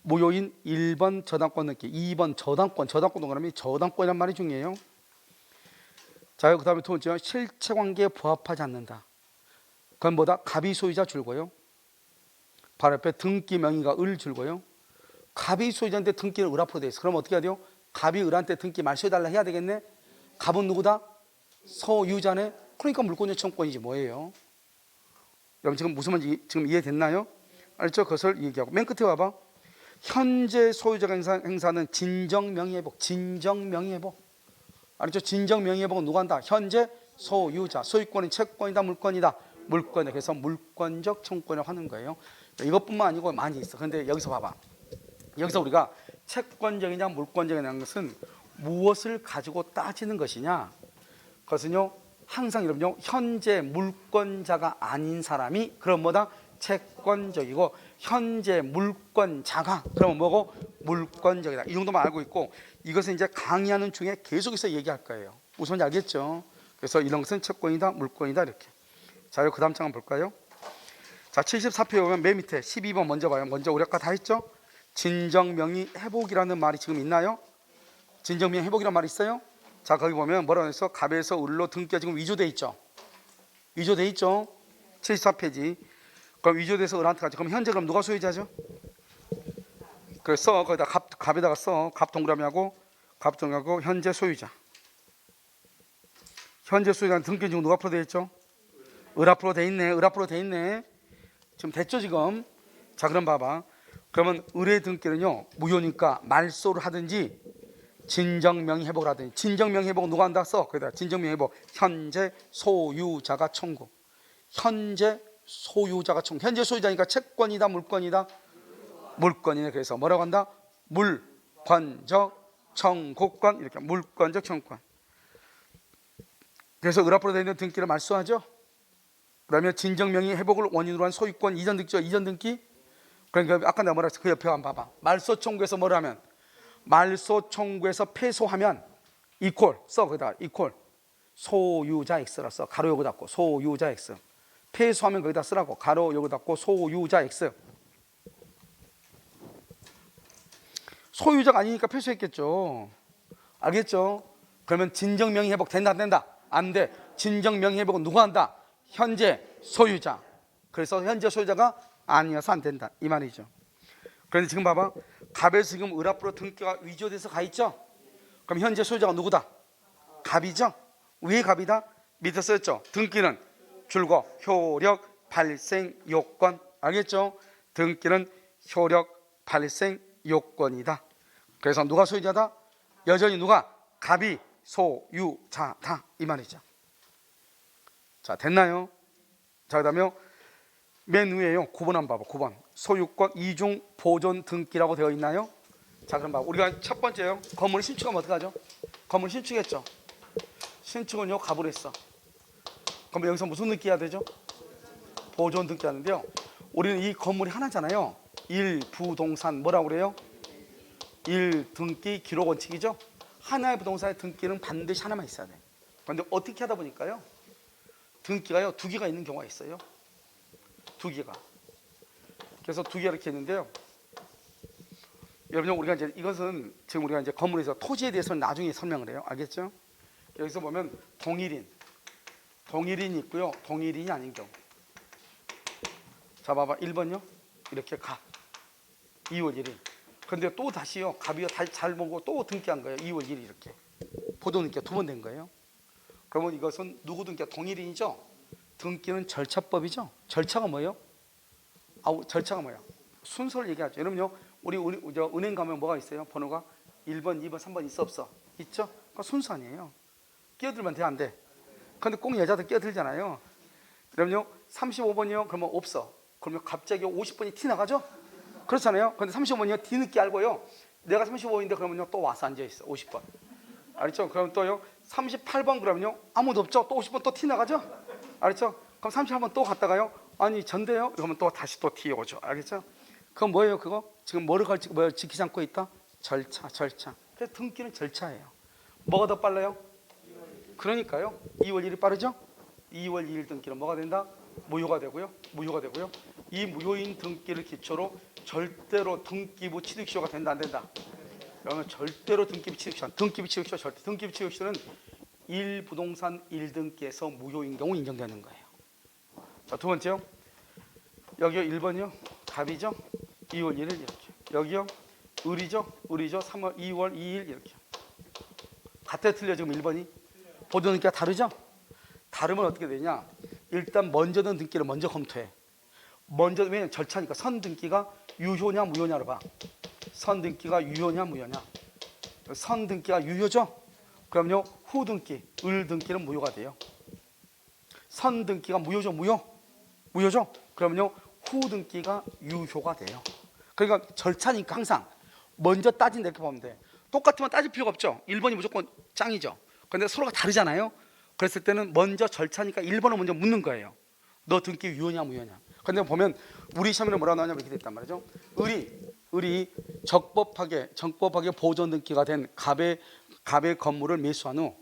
무효인 1번 저당권 등기, 2번 저당권 동그라미 저당권이란 말이 중요해요. 자, 그 다음에 두 번째는 실체관계에 부합하지 않는다. 그건 뭐다? 갑이 소유자 줄고요, 바로 옆에 등기 명의가 을 줄고요. 갑이 소유자인데 등기는 을 앞으로 돼 있어. 그럼 어떻게 해야 돼요? 갑이 을한테 등기 말소해달라 해야 되겠네. 갑은 누구다? 소유자네. 그러니까 물권적 청구권이지 뭐예요. 여러분 지금 무슨 말인지 지금 이해됐나요? 알죠? 그것을 얘기하고 맨 끝에 와봐. 현재 소유자가 행사하는 진정명의회복, 진정명의회복. 알죠? 진정명의회복은 누가 한다? 현재 소유자. 소유권은 채권이다, 물권이다? 물권이다. 그래서 물권적 청구권을 하는 거예요. 이것뿐만 아니고 많이 있어. 그런데 여기서 봐봐. 여기서 우리가 채권적이냐 물권적이냐는 것은 무엇을 가지고 따지는 것이냐, 그것은요, 항상 여러분요, 현재 물권자가 아닌 사람이 그럼 뭐다? 채권적이고, 현재 물권자가 그러면 뭐고? 물권적이다. 이 정도만 알고 있고, 이것은 이제 강의하는 중에 계속해서 얘기할 거예요. 무슨 말인지 알겠죠? 그래서 이런 것은 채권이다, 물권이다, 이렇게. 자, 그 다음 장 한번 볼까요? 자, 74페이지 보면 맨 밑에 12번 먼저 봐요. 먼저 우리 아까 다 했죠? 진정명의 회복이라는 말이 지금 있나요? 진정명의 회복이라는 말이 있어요? 자, 거기 보면 뭐라고 해서 갑에서 을로 등기가 지금 위조돼 있죠? 위조돼 있죠? 74페이지. 그럼 위조돼서 을한테 가죠. 그럼 현재 그럼 누가 소유자죠? 그래서 거기다 갑에다가 써. 갑 동그라미하고 갑 동그라미하고 현재 소유자. 현재 소유자는 등기 지금 누가 앞으로 돼 있죠? 을 앞으로 돼 있네. 을 앞으로 돼 있네. 지금 됐죠 지금? 자, 그럼 봐봐. 그러면 을의 등기는요, 무효니까 말소를 하든지 진정명의 회복을 하든지. 진정명의 회복은 누가 한다 써? 거기다 진정명의 회복 현재 소유자가 청구. 현재 소유자가 청구. 현재 소유자니까 채권이다, 물권이다? 물권이네. 그래서 뭐라고 한다? 물권적 청구권. 이렇게 물권적 청구권. 그래서 을 앞으로 되어 있는 등기를 말소하죠. 그 다음에 진정명의 회복을 원인으로 한 소유권 이전 등기죠. 이전 등기. 그러니까 아까 내가 뭐라 했어? 그 옆에 한번 봐봐. 말소 청구에서 뭐를 하면? 말소 청구에서 패소하면 이퀄 써. 거기다 이퀄 소유자 X라 써. 가로 요거 닫고 소유자 X. 폐수하면 거기다 쓰라고. 가로 요거 닫고 소유자 X. 소유자가 아니니까 표시했겠죠. 알겠죠? 그러면 진정 명의 회복 된다 안 된다? 안 돼. 진정 명의 회복은 누가 한다? 현재 소유자. 그래서 현재 소유자가 아니어서 안 된다 이 말이죠. 그런데 지금 봐봐. 갑에서 지금 을 앞으로 등기가 위조돼서 가 있죠? 그럼 현재 소유자가 누구다? 갑이죠? 왜 갑이다? 밑에 써있죠? 등기는 줄거 효력 발생 요건. 알겠죠? 등기는 효력 발생 요건이다. 그래서 누가 소유자다? 여전히 누가? 갑이 소유자다 이 말이죠. 자, 됐나요? 자, 그 다음에 맨 위에요 9번 한번 봐봐. 9번 소유권 이중 보존 등기라고 되어 있나요? 자, 그럼 봐봐. 우리가 첫 번째요 건물을 신축하면 어떡하죠? 건물 신축했죠? 신축은요 갑으로 했어. 그럼 여기서 무슨 등기 해야 되죠? 보존 등기 하는데요, 우리는 이 건물이 하나잖아요. 1부동산 뭐라고 그래요? 1등기 기록 원칙이죠. 하나의 부동산의 등기는 반드시 하나만 있어야 돼. 그런데 어떻게 하다 보니까요 등기가요 2개가 있는 경우가 있어요. 2개가. 그래서 2개 이렇게 있는데요, 여러분 우리가 이제 이것은 지금 우리가 이제 건물에서 토지에 대해서는 나중에 설명을 해요. 알겠죠? 여기서 보면 동일인이 있고요, 동일인이 아닌 경우. 자, 봐봐. 1번요 이렇게 가 2월 1일. 그런데 또 다시요 갑이요 잘 보고 또 등기한 거예요. 2월 1일 이렇게 보존 등기가 2번 된 거예요. 그러면 이것은 누구 등기가? 동일인이죠. 등기는 절차법이죠. 절차가 뭐예요? 절차가 뭐야? 순서를 얘기하죠. 여러분요 우리 은행 가면 뭐가 있어요? 번호가 1번, 2번, 3번 있어 없어? 있죠? 그러니까 순서 아니에요. 끼어들면 돼 안 돼? 그런데 꼭 여자들 끼어들잖아요. 여러분요 35번이요 그러면 없어. 그러면 갑자기 50번이 티 나가죠? 그렇잖아요. 근데 35번이요 뒤늦게 알고요 내가 35번인데 그러면요 또 와서 앉아있어 50번. 알겠죠? 그럼 또요 38번 그러면요 아무도 없죠? 또 50번 또 티 나가죠? 알겠죠? 그럼 38번 또 갔다가요 아니 전데요? 그러면 또 다시 또 티 오죠. 알겠죠? 그건 뭐예요 그거? 지금 뭘 지키지 않고 있다? 절차. 그래서 등기는 절차예요. 뭐가 더 빨라요? 그러니까요 2월 1일 빠르죠? 2월 2일 등기는 뭐가 된다? 무효가 되고요. 이 무효인 등기를 기초로 절대로 등기부 취득시효가 된다 안 된다? 그러면 절대로 등기부 취득시효 절대. 등기부 취득시효는 1부동산 1등기에서 무효인 경우 인정되는 거예요. 자, 두 번째요. 여기요 1번이요 갑이죠. 2월 1일 이렇게. 여기요 을이죠. 3월 2월 2일 이렇게. 같아 틀려 지금 1번이? 보존 등기가 다르죠? 다르면 어떻게 되냐? 일단 먼저 든 등기를 먼저 검토해. 왜냐면 절차니까. 선등기가 유효냐 무효냐로 봐. 선등기가 유효냐 무효냐. 선등기가 유효죠? 그럼요 후등기 을등기는 무효가 돼요. 선등기가 무효죠? 무효죠? 그럼요 후등기가 유효가 돼요. 그러니까 절차니까 항상 먼저 따진다 이렇게 보면 돼. 똑같으면 따질 필요가 없죠. 1번이 무조건 짱이죠. 그런데 서로가 다르잖아요. 그랬을 때는 먼저 절차니까 1번을 먼저 묻는 거예요. 너 등기 유효냐 무효냐. 그런데 보면 우리 시험에는 뭐라고 나오냐면 이렇게 됐단 말이죠. 을이 적법하게 보존 등기가 된 갑의 건물을 매수한 후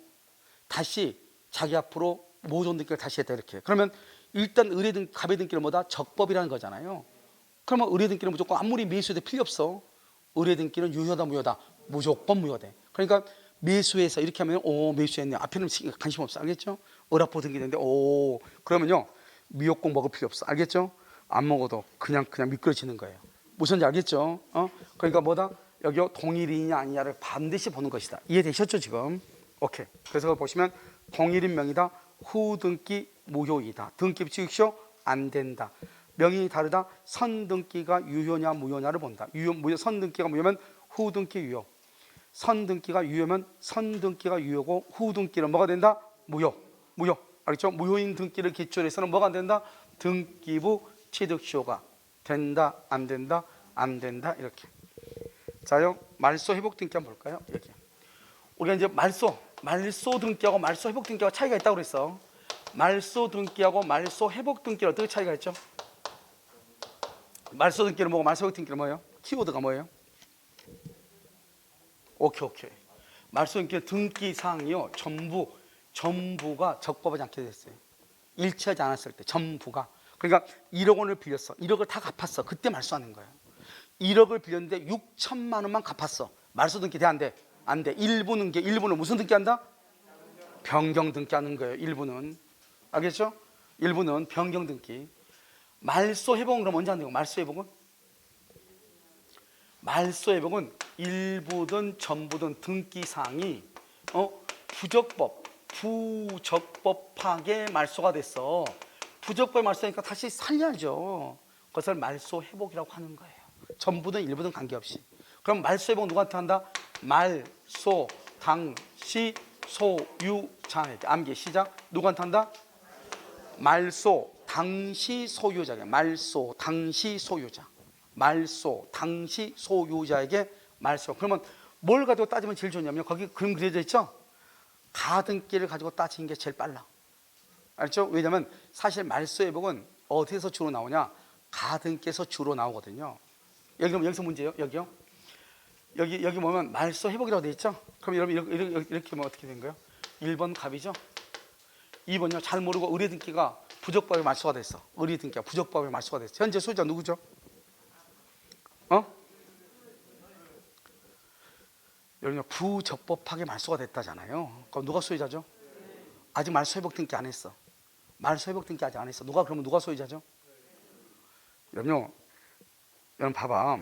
다시 자기 앞으로 보존 등기를 다시 했다 이렇게. 그러면 일단 갑의 등기는 뭐다? 적법이라는 거잖아요. 그러면 의뢰 등기는 무조건 아무리 매수해도 필요 없어. 의뢰 등기는 유효다 무효다? 무조건 무효돼. 그러니까 매수해서 이렇게 하면 매수했네. 앞에는 관심 없어. 알겠죠? 을앞으로 등기되는데 그러면요 미역국 먹을 필요 없어. 알겠죠? 안 먹어도 그냥 미끄러지는 거예요. 무슨지 알겠죠? 그러니까 뭐다? 여기요 동일인이냐 아니냐를 반드시 보는 것이다. 이해되셨죠 지금? 오케이. 그래서 보시면 동일인 명의다. 후등기 무효이다. 등기 취득시효 안 된다. 명의 다르다. 선등기가 유효냐 무효냐를 본다. 선등기가 무효면 후등기 유효. 선등기가 유효면 선등기가 유효고 후등기는 뭐가 된다? 무효. 알겠죠? 무효인 등기를 기초로 해서는 뭐가 안 된다? 등기부 취득시효가 된다 안 된다? 안 된다 이렇게. 자요 말소 회복 등기 한번 볼까요? 이렇게. 우리가 이제 말소 등기하고 말소 회복 등기하고 차이가 있다고 그랬어. 말소 등기하고 말소 회복 등기는 어떻게 차이가 있죠? 말소 등기는 뭐고 말소 회복 등기는 뭐예요? 키워드가 뭐예요? 오케이. 말소 등기 등기 사항이요 전부 전부가 적법하지 않게 됐어요. 일치하지 않았을 때 전부가. 그러니까 1억 원을 빌렸어. 1억을 다 갚았어. 그때 말소하는 거예요. 1억을 빌렸는데 6천만 원만 갚았어. 말소 등기 돼? 안 돼? 안 돼. 일부는 무슨 등기한다? 변경 등기하는 거예요. 일부는. 알겠죠? 일부는 변경 등기. 말소 회복은 그럼 언제 하는 거예요? 말소 회복은 일부든 전부든 등기 사항이 부적법하게 말소가 됐어. 부적법에 말소하니까 다시 살려야죠. 그것을 말소 회복이라고 하는 거예요. 전부든 일부든 관계없이. 그럼 말소 회복 누구한테 한다? 말소 당시 소유자에게. 암기 시작. 누구한테 한다? 말소 당시 소유자에게. 말소 당시 소유자. 말소 당시 소유자에게 말소. 그러면 뭘 가지고 따지면 제일 좋냐면 거기 그림 그려져 있죠? 가등기를 가지고 따지는 게 제일 빨라. 알죠? 왜냐면 사실 말소 회복은 어디에서 주로 나오냐? 가등기에서 주로 나오거든요. 여기서 문제예요. 여기요. 여기 보면 말소 회복이라고 돼 있죠? 그럼 여러분 이렇게 보면 어떻게 된 거예요? 1번 갑이죠? 2번요. 잘 모르고 의뢰 등기가 부적법에 말소가 됐어. 의뢰 등기가 부적법에 말소가 됐어. 현재 소유자 누구죠? 여러분 부적법하게 말소가 됐다잖아요. 그럼 누가 소유자죠? 아직 말소 회복 등기 안 했어. 말소 회복 등기 아직 안 했어. 그러면 누가 소유자죠? 여러분 봐봐.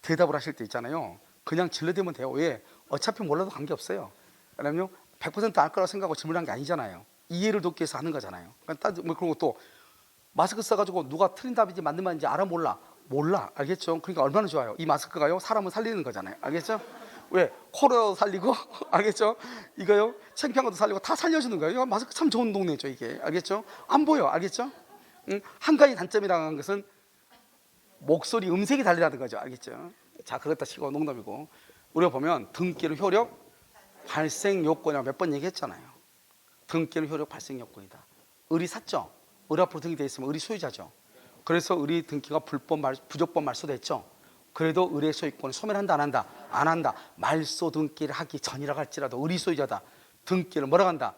대답을 하실 때 있잖아요. 그냥 질러대면 돼요. 왜? 어차피 몰라도 관계없어요. 왜냐면 100%알 거라고 생각하고 질문한 게 아니잖아요. 이해를 돕기 위해서 하는 거잖아요. 그리고 또 마스크 써가지고 누가 틀린 답인지 맞는 말인지 알아 몰라? 몰라. 알겠죠? 그러니까 얼마나 좋아요. 이 마스크가요 사람을 살리는 거잖아요. 알겠죠? 왜? 코로나도 살리고 알겠죠? 이거요 창피한 것도 살리고 다 살려주는 거예요. 이거 마스크 참 좋은 동네죠 이게. 알겠죠? 안 보여. 알겠죠? 한 가지 단점이라는 하는 것은 목소리 음색이 달리라는 거죠. 알겠죠? 자, 그렇다 치고 농담이고, 우리가 보면 등기의 효력 발생 요건이라고 몇 번 얘기했잖아요. 등기의 효력 발생 요건이다. 을이 샀죠? 을 앞으로 등기되어 있으면 을이 소유자죠. 그래서 을이 등기가 부적법 말소됐죠. 그래도 을의 소유권을 소멸한다 안 한다? 안 한다. 말소 등기를 하기 전이라 할지라도 을이 소유자다. 등기를 뭐라고 한다?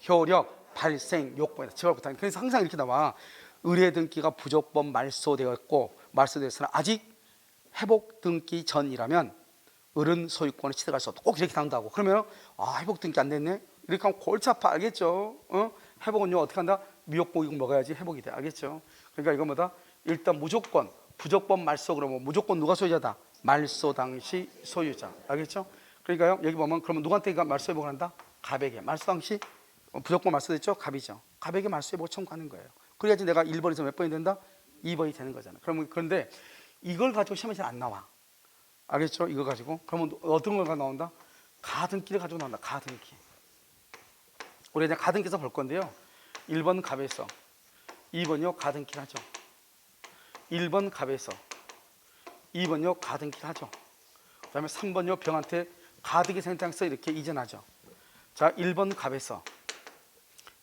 효력 발생 요건이다. 그래서 항상 이렇게 나와. 을의 등기가 부적법 말소되었으나 아직 회복 등기 전이라면 을은 소유권을 취득할 수 없다. 꼭 이렇게 나온다고. 그러면 회복 등기 안 됐네? 이렇게 하면 골치 아파. 알겠죠? 회복은요 어떻게 한다? 미역국을 먹어야지 회복이 돼. 알겠죠? 그러니까 이건 뭐다? 일단 무조건 부적법 말소. 그러면 무조건 누가 소유자다? 말소 당시 소유자. 알겠죠? 그러니까요 여기 보면 그러면 누구한테 말소 회복을 한다? 갑에게. 말소 당시 부적법 말소됐죠? 갑이죠. 갑에게 말소 회복을 청구하는 거예요. 그래야지 내가 1번에서 몇 번이 된다? 2번이 되는 거잖아. 그런데 이걸 가지고 시험에 잘 안 나와. 알겠죠? 이거 가지고. 그러면 어떤 걸 나온다? 가등기를 가지고 나온다. 가등기. 우리 이제 가등기에서 볼 건데요. 1번 갑에서 2번요 가등기를 하죠. 1번 갑에서 2번요 가등기를 하죠. 그 다음에 3번요 병한테 가등기 생탕서 이렇게 이전하죠. 자, 1번 갑에서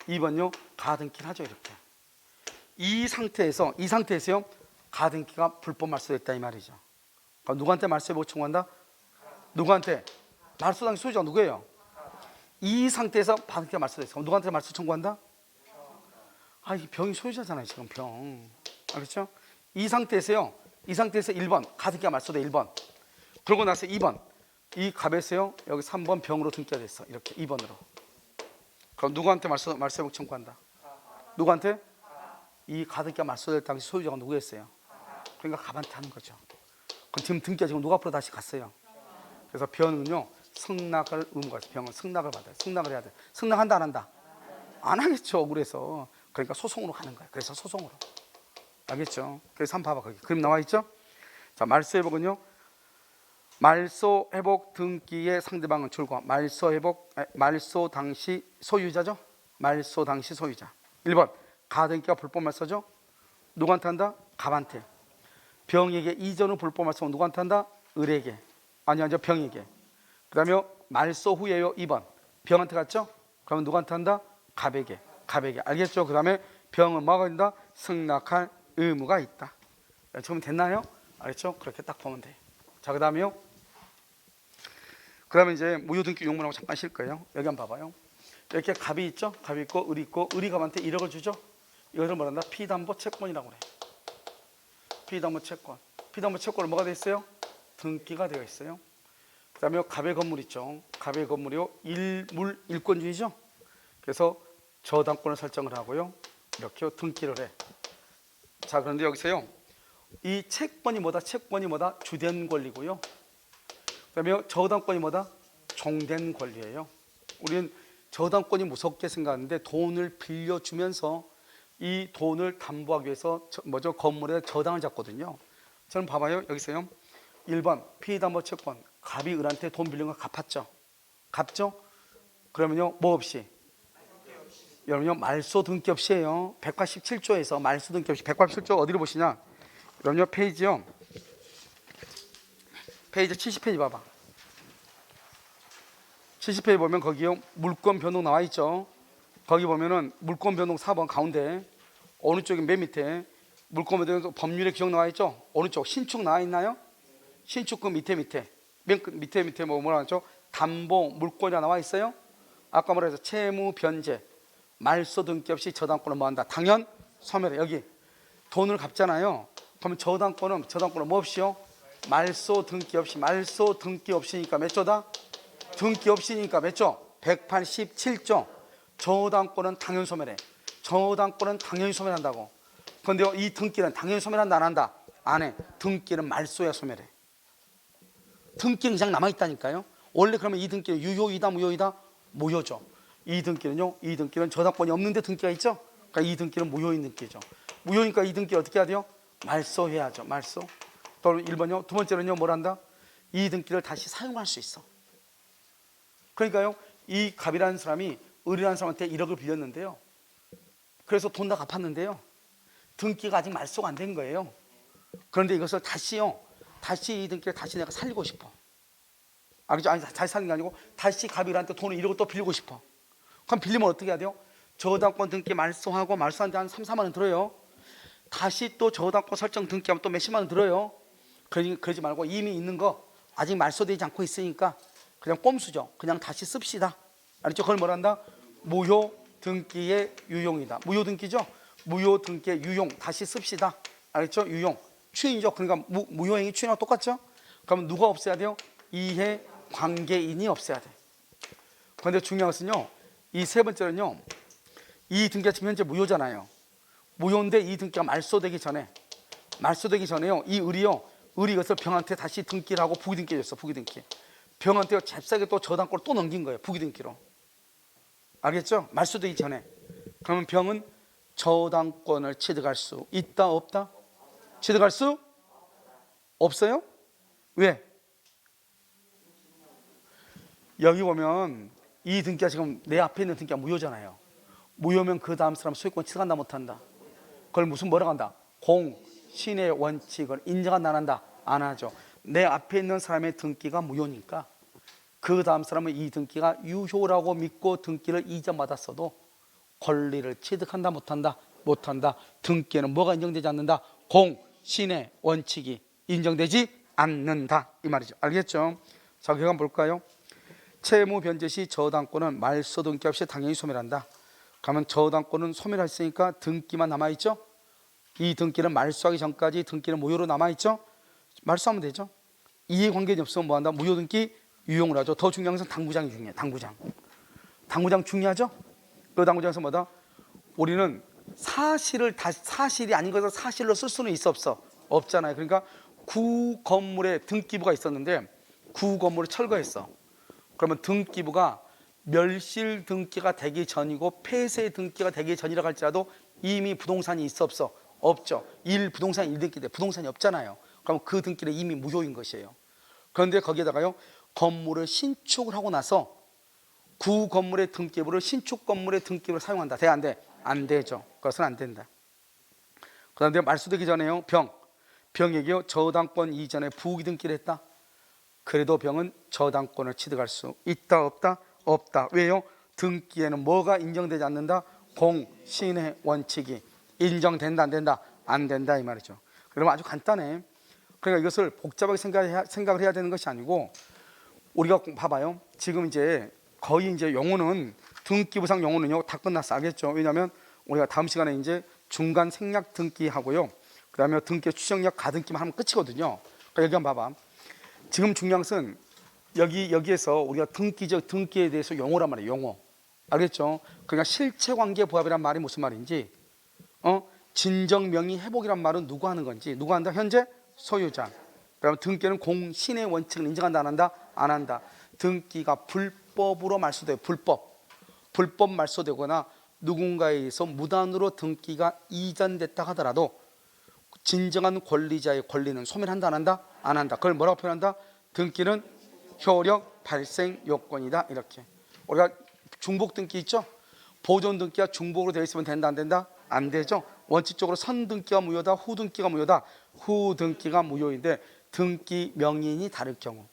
2번요 가등기를 하죠. 이렇게. 이 상태에서요 가등기가 불법 말소됐다 이 말이죠. 그럼 누구한테 말소 회복 청구한다? 누구한테? 말소 당시 소유자가 누구예요? 이 상태에서 가등기가 말소됐어. 그럼 누구한테 말소 청구한다? 이 병이 소유자잖아요 지금 병. 알겠죠? 이 상태에서 1번 가등기가 말소돼 1번. 그러고 나서 2번 이 갑에서요 여기 3번 병으로 등기가 됐어. 이렇게 2번으로. 그럼 누구한테 말소 회복 청구한다? 누구한테? 이 가등기가 말소될 당시 소유자가 누구였어요? 그러니까 갑한테 하는 거죠. 그럼 지금 등기가 지금 누구 앞으로 다시 갔어요. 그래서 병은요 승낙을 의무가 있어요. 병은 승낙을 받아요. 승낙을 해야 돼. 승낙한다 안 한다? 안 하겠죠. 억울해서. 그러니까 소송으로 가는 거예요. 그래서 소송으로. 알겠죠? 그래서 한번 봐봐. 거기 그림 나와 있죠? 자, 말소 회복은요 말소 회복 등기의 상대방은 줄과 말소 당시 소유자죠? 말소 당시 소유자. 1번 가등기가 불법 말소죠? 누구한테 한다? 갑한테. 병에게 이전후 불법 말소 누구한테 한다? 을에게. 아니죠 병에게. 그 다음에 말소 후에요 2번 병한테 갔죠? 그러면 누구한테 한다? 갑에게. 알겠죠? 그 다음에 병은 뭐가 된다? 승낙할 의무가 있다. 지금 됐나요? 알겠죠? 그렇게 딱 보면 돼. 자, 그 다음에요 그러면 이제 무효등기 유용문하고 잠깐 실 거예요. 여기 한번 봐봐요. 이렇게 갑이 있죠? 갑이 있고 을이 있고, 을이 갑한테 1억을 주죠? 이것을 뭐란다? 피담보 채권이라고 그래. 피담보 채권. 피담보 채권은 뭐가 되어 있어요? 등기가 되어 있어요. 그 다음에 갑의 건물 있죠? 갑의 건물이요, 일물 일권주의죠? 그래서 저당권을 설정을 하고요, 이렇게 등기를 해. 자, 그런데 여기서요, 이 채권이 뭐다? 채권이 뭐다? 주된 권리고요. 그 다음에 저당권이 뭐다? 종된 권리예요. 우리는 저당권이 무섭게 생각하는데 돈을 빌려주면서 이 돈을 담보하기 위해서 뭐죠? 건물에 저당을 잡거든요. 저는 봐봐요. 여기서요. 1번 피담보 채권. 갑이 을한테 돈 빌린 거 갚았죠? 갚죠? 그러면요, 뭐 없이? 여러분요, 말소 등기 없이예요. 187조에서 말소 등기 없이. 187조 어디로 보시냐? 여러분요, 페이지요. 페이지 70페이지 봐봐. 70페이지 보면 거기요, 물권 변동 나와 있죠? 거기 보면은 물권 변동 4번 가운데 어느 쪽이 맨 밑에 물권 변동 법률의 규정 나와 있죠? 어느 쪽? 신축 나와 있나요? 신축 그 밑에 맨 밑에 뭐라 하죠? 담보 물권이 나와 있어요? 아까 뭐라 해서 채무 변제 말소 등기 없이 저당권을 뭐 한다? 당연 소멸해. 여기 돈을 갚잖아요. 그러면 저당권은 뭐 없이요? 말소 등기 없이. 말소 등기 없이니까 몇 조다? 등기 없이니까 몇 조? 187조. 저당권은 당연 소멸해. 저당권은 당연히 소멸한다고. 그런데 이 등기는 당연히 소멸한다 안 한다? 안 해. 등기는 말소야 소멸해. 등기는 그냥 남아있다니까요. 원래 그러면 이 등기는 유효이다 무효이다? 무효죠. 이 등기는요, 이 등기는 저당권이 없는데 등기가 있죠? 그러니까 이 등기는 무효인 등기죠. 무효니까 이 등기 어떻게 해야 돼요? 말소해야죠. 말소. 또 1번요. 두 번째는요, 뭘 한다? 이 등기를 다시 사용할 수 있어. 그러니까요, 이 갑이라는 사람이 을이라는 사람한테 1억을 빌렸는데요, 그래서 돈 다 갚았는데요, 등기가 아직 말소가 안 된 거예요. 그런데 이것을 다시 이 등기를 다시 내가 살리고 싶어. 알겠죠? 아니, 다시 살리는 게 아니고 다시 갑이한테 돈을 1억을 또 빌리고 싶어. 그럼 빌리면 어떻게 해야 돼요? 저당권 등기 말소하고, 말소하는데 한 3, 4만 원 들어요. 다시 또 저당권 설정 등기하면 또 몇십만 원 들어요. 그러지 말고 이미 있는 거 아직 말소되지 않고 있으니까 그냥 꼼수죠. 그냥 다시 씁시다. 알겠죠? 그걸 뭐란다? 무효 등기의 유용이다. 무효 등기죠? 무효 등기의 유용 다시 씁시다. 알겠죠? 유용. 추인이죠. 그러니까 무효행위 추인하고 똑같죠? 그러면 누가 없애야 돼요? 이해 관계인이 없애야 돼. 그런데 중요한 것은요, 이 세 번째는요, 이 등기가 지금 현재 무효잖아요. 무효인데 이 등기가 말소되기 전에요, 이 을이 이것을 병한테 다시 등기를 하고 부기등기 해줬어. 부기등기. 병한테 잽싸게 또 저당권을 또 넘긴 거예요. 부기등기로. 알겠죠? 말소되기 전에. 그러면 병은 저당권을 취득할 수 있다 없다? 취득할 수 없어요? 왜? 여기 보면 이 등기가 지금 내 앞에 있는 등기가 무효잖아요. 무효면 그 다음 사람 소유권 취득한다 못한다? 그걸 무슨 뭐라고 한다? 공신의 원칙을 인정한다 안 한다? 안 하죠. 내 앞에 있는 사람의 등기가 무효니까 그 다음 사람은 이 등기가 유효라고 믿고 등기를 이전받았어도 권리를 취득한다 못한다? 못한다. 등기에는 뭐가 인정되지 않는다? 공신의 원칙이 인정되지 않는다, 이 말이죠. 알겠죠? 자, 결과 볼까요? 채무 변제 시 저당권은 말소 등기 없이 당연히 소멸한다. 그러면 저당권은 소멸했으니까 등기만 남아있죠? 이 등기는 말소하기 전까지 등기는 무효로 남아있죠? 말소하면 되죠. 이해관계는 없으면 뭐한다? 무효 등기 유용을 하죠. 더 중요한 것은 당구장이 중요해요. 당구장 중요하죠? 그 당구장에서 뭐다? 우리는 사실이 아닌 것을 사실로 쓸 수는 있어 없어? 없잖아요. 그러니까 구 건물에 등기부가 있었는데 구 건물을 철거했어. 그러면 등기부가 멸실 등기가 되기 전이고 폐쇄 등기가 되기 전이라고 할지라도 이미 부동산이 있어 없어? 없죠. 부동산 1등기 때 부동산이 없잖아요. 그럼 그 등기는 이미 무효인 것이에요. 그런데 거기에다가요, 건물을 신축을 하고 나서 구 건물의 등기부를 신축 건물의 등기부를 사용한다. 돼 안 돼? 안 되죠. 그것은 안 된다. 그 다음에 말소되기 전에요, 병에게요 저당권 이전에 부기 등기를 했다. 그래도 병은 저당권을 취득할 수 있다 없다? 없다. 왜요? 등기에는 뭐가 인정되지 않는다? 공신의 원칙이 인정된다 안 된다? 안 된다, 이 말이죠. 그러면 아주 간단해. 그러니까 이것을 복잡하게 생각을 해야 되는 것이 아니고 우리가 봐봐요. 지금 이제 거의 이제 용어는 등기부상 용어는요 다 끝났어. 알겠죠? 왜냐하면 우리가 다음 시간에 이제 중간 생략 등기 하고요. 그다음에 등기 추정력 가등기만 하면 끝이거든요. 그러니까 여기 한번 봐봐. 지금 중요한 것은 여기에서 우리가 등기적 등기에 대해서 용어란 말이에요. 용어. 알겠죠? 그러니까 실체관계 부합이란 말이 무슨 말인지, 진정 명의 회복이란 말은 누가 하는 건지, 누가 한다? 현재 소유자. 그러면 등기는 공신의 원칙을 인정한다, 안 한다? 안 한다. 등기가 불법으로 말소돼요. 불법 말소되거나 누군가에 의해서 무단으로 등기가 이전됐다 하더라도 진정한 권리자의 권리는 소멸한다, 안 한다? 안 한다. 그걸 뭐라고 표현한다? 등기는 효력 발생 요건이다. 이렇게. 우리가 중복 등기 있죠? 보존 등기가 중복으로 되어 있으면 된다, 안 된다? 안 되죠. 원칙적으로 선 등기가 무효다, 후 등기가 무효다. 후 등기가 무효인데 등기 명인이 다를 경우,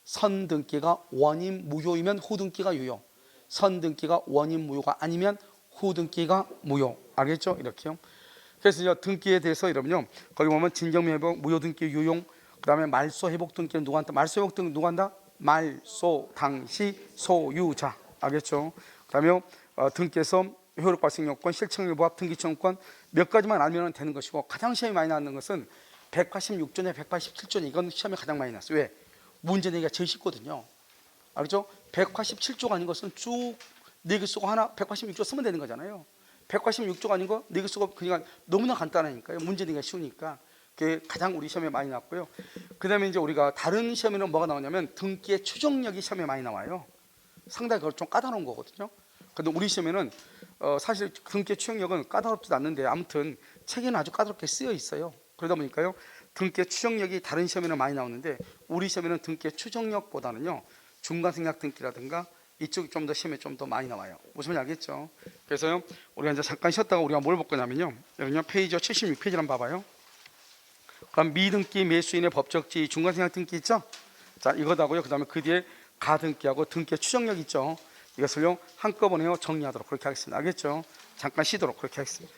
선 등기가 원인 무효이면 후 등기가 유효, 선 등기가 원인 무효가 아니면 후 등기가 무효. 알겠죠? 이렇게요. 그래서 이제 등기에 대해서 여러분요, 거기 보면 진정 회복, 무효 등기 유용, 그다음에 말소 회복 등기는 누가 한다? 말소 회복 등기 누가 한다? 말소 당시 소유자. 알겠죠? 그다음에 등기에서 효력 발생 요건, 실체관계 부합, 등기 청구권 몇 가지만 알면 되는 것이고, 가장 시험이 많이 나는 것은 186조냐 187조냐. 이건 시험에 가장 많이 났어요. 왜? 문제 내기가 제일 쉽거든요. 알겠죠? 187조가 아닌 것은 쭉 4개 쓰고 하나 186조 쓰면 되는 거잖아요. 186조가 아닌 거 4개 쓰고 그냥 너무나 간단하니까요. 문제 내기가 쉬우니까 그게 가장 우리 시험에 많이 났고요. 그 다음에 이제 우리가 다른 시험에는 뭐가 나오냐면 등기의 추정력이 시험에 많이 나와요. 상당히 그걸 좀 까다로운 거거든요. 그런데 우리 시험에는 사실 등기의 추정력은 까다롭지도 않는데 아무튼 책에는 아주 까다롭게 쓰여 있어요. 그러다 보니까요, 등기의 추정력이 다른 시험에는 많이 나오는데 우리 시험에는 등기의 추정력보다는요 중간 생략 등기라든가 이쪽이 좀 더 시험에 좀 더 많이 나와요. 무슨 말인지 알겠죠? 그래서요, 우리가 이제 잠깐 쉬었다가 우리가 뭘 볼 거냐면요, 여기요 페이지 76페이지를 한번 봐봐요. 그럼 미등기 매수인의 법적 지위 중간 생략 등기 있죠? 자, 이거다고요. 그 다음에 그 뒤에 가등기하고 등기의 추정력 있죠? 이것을요 한꺼번에 정리하도록 그렇게 하겠습니다. 알겠죠? 잠깐 쉬도록 그렇게 하겠습니다.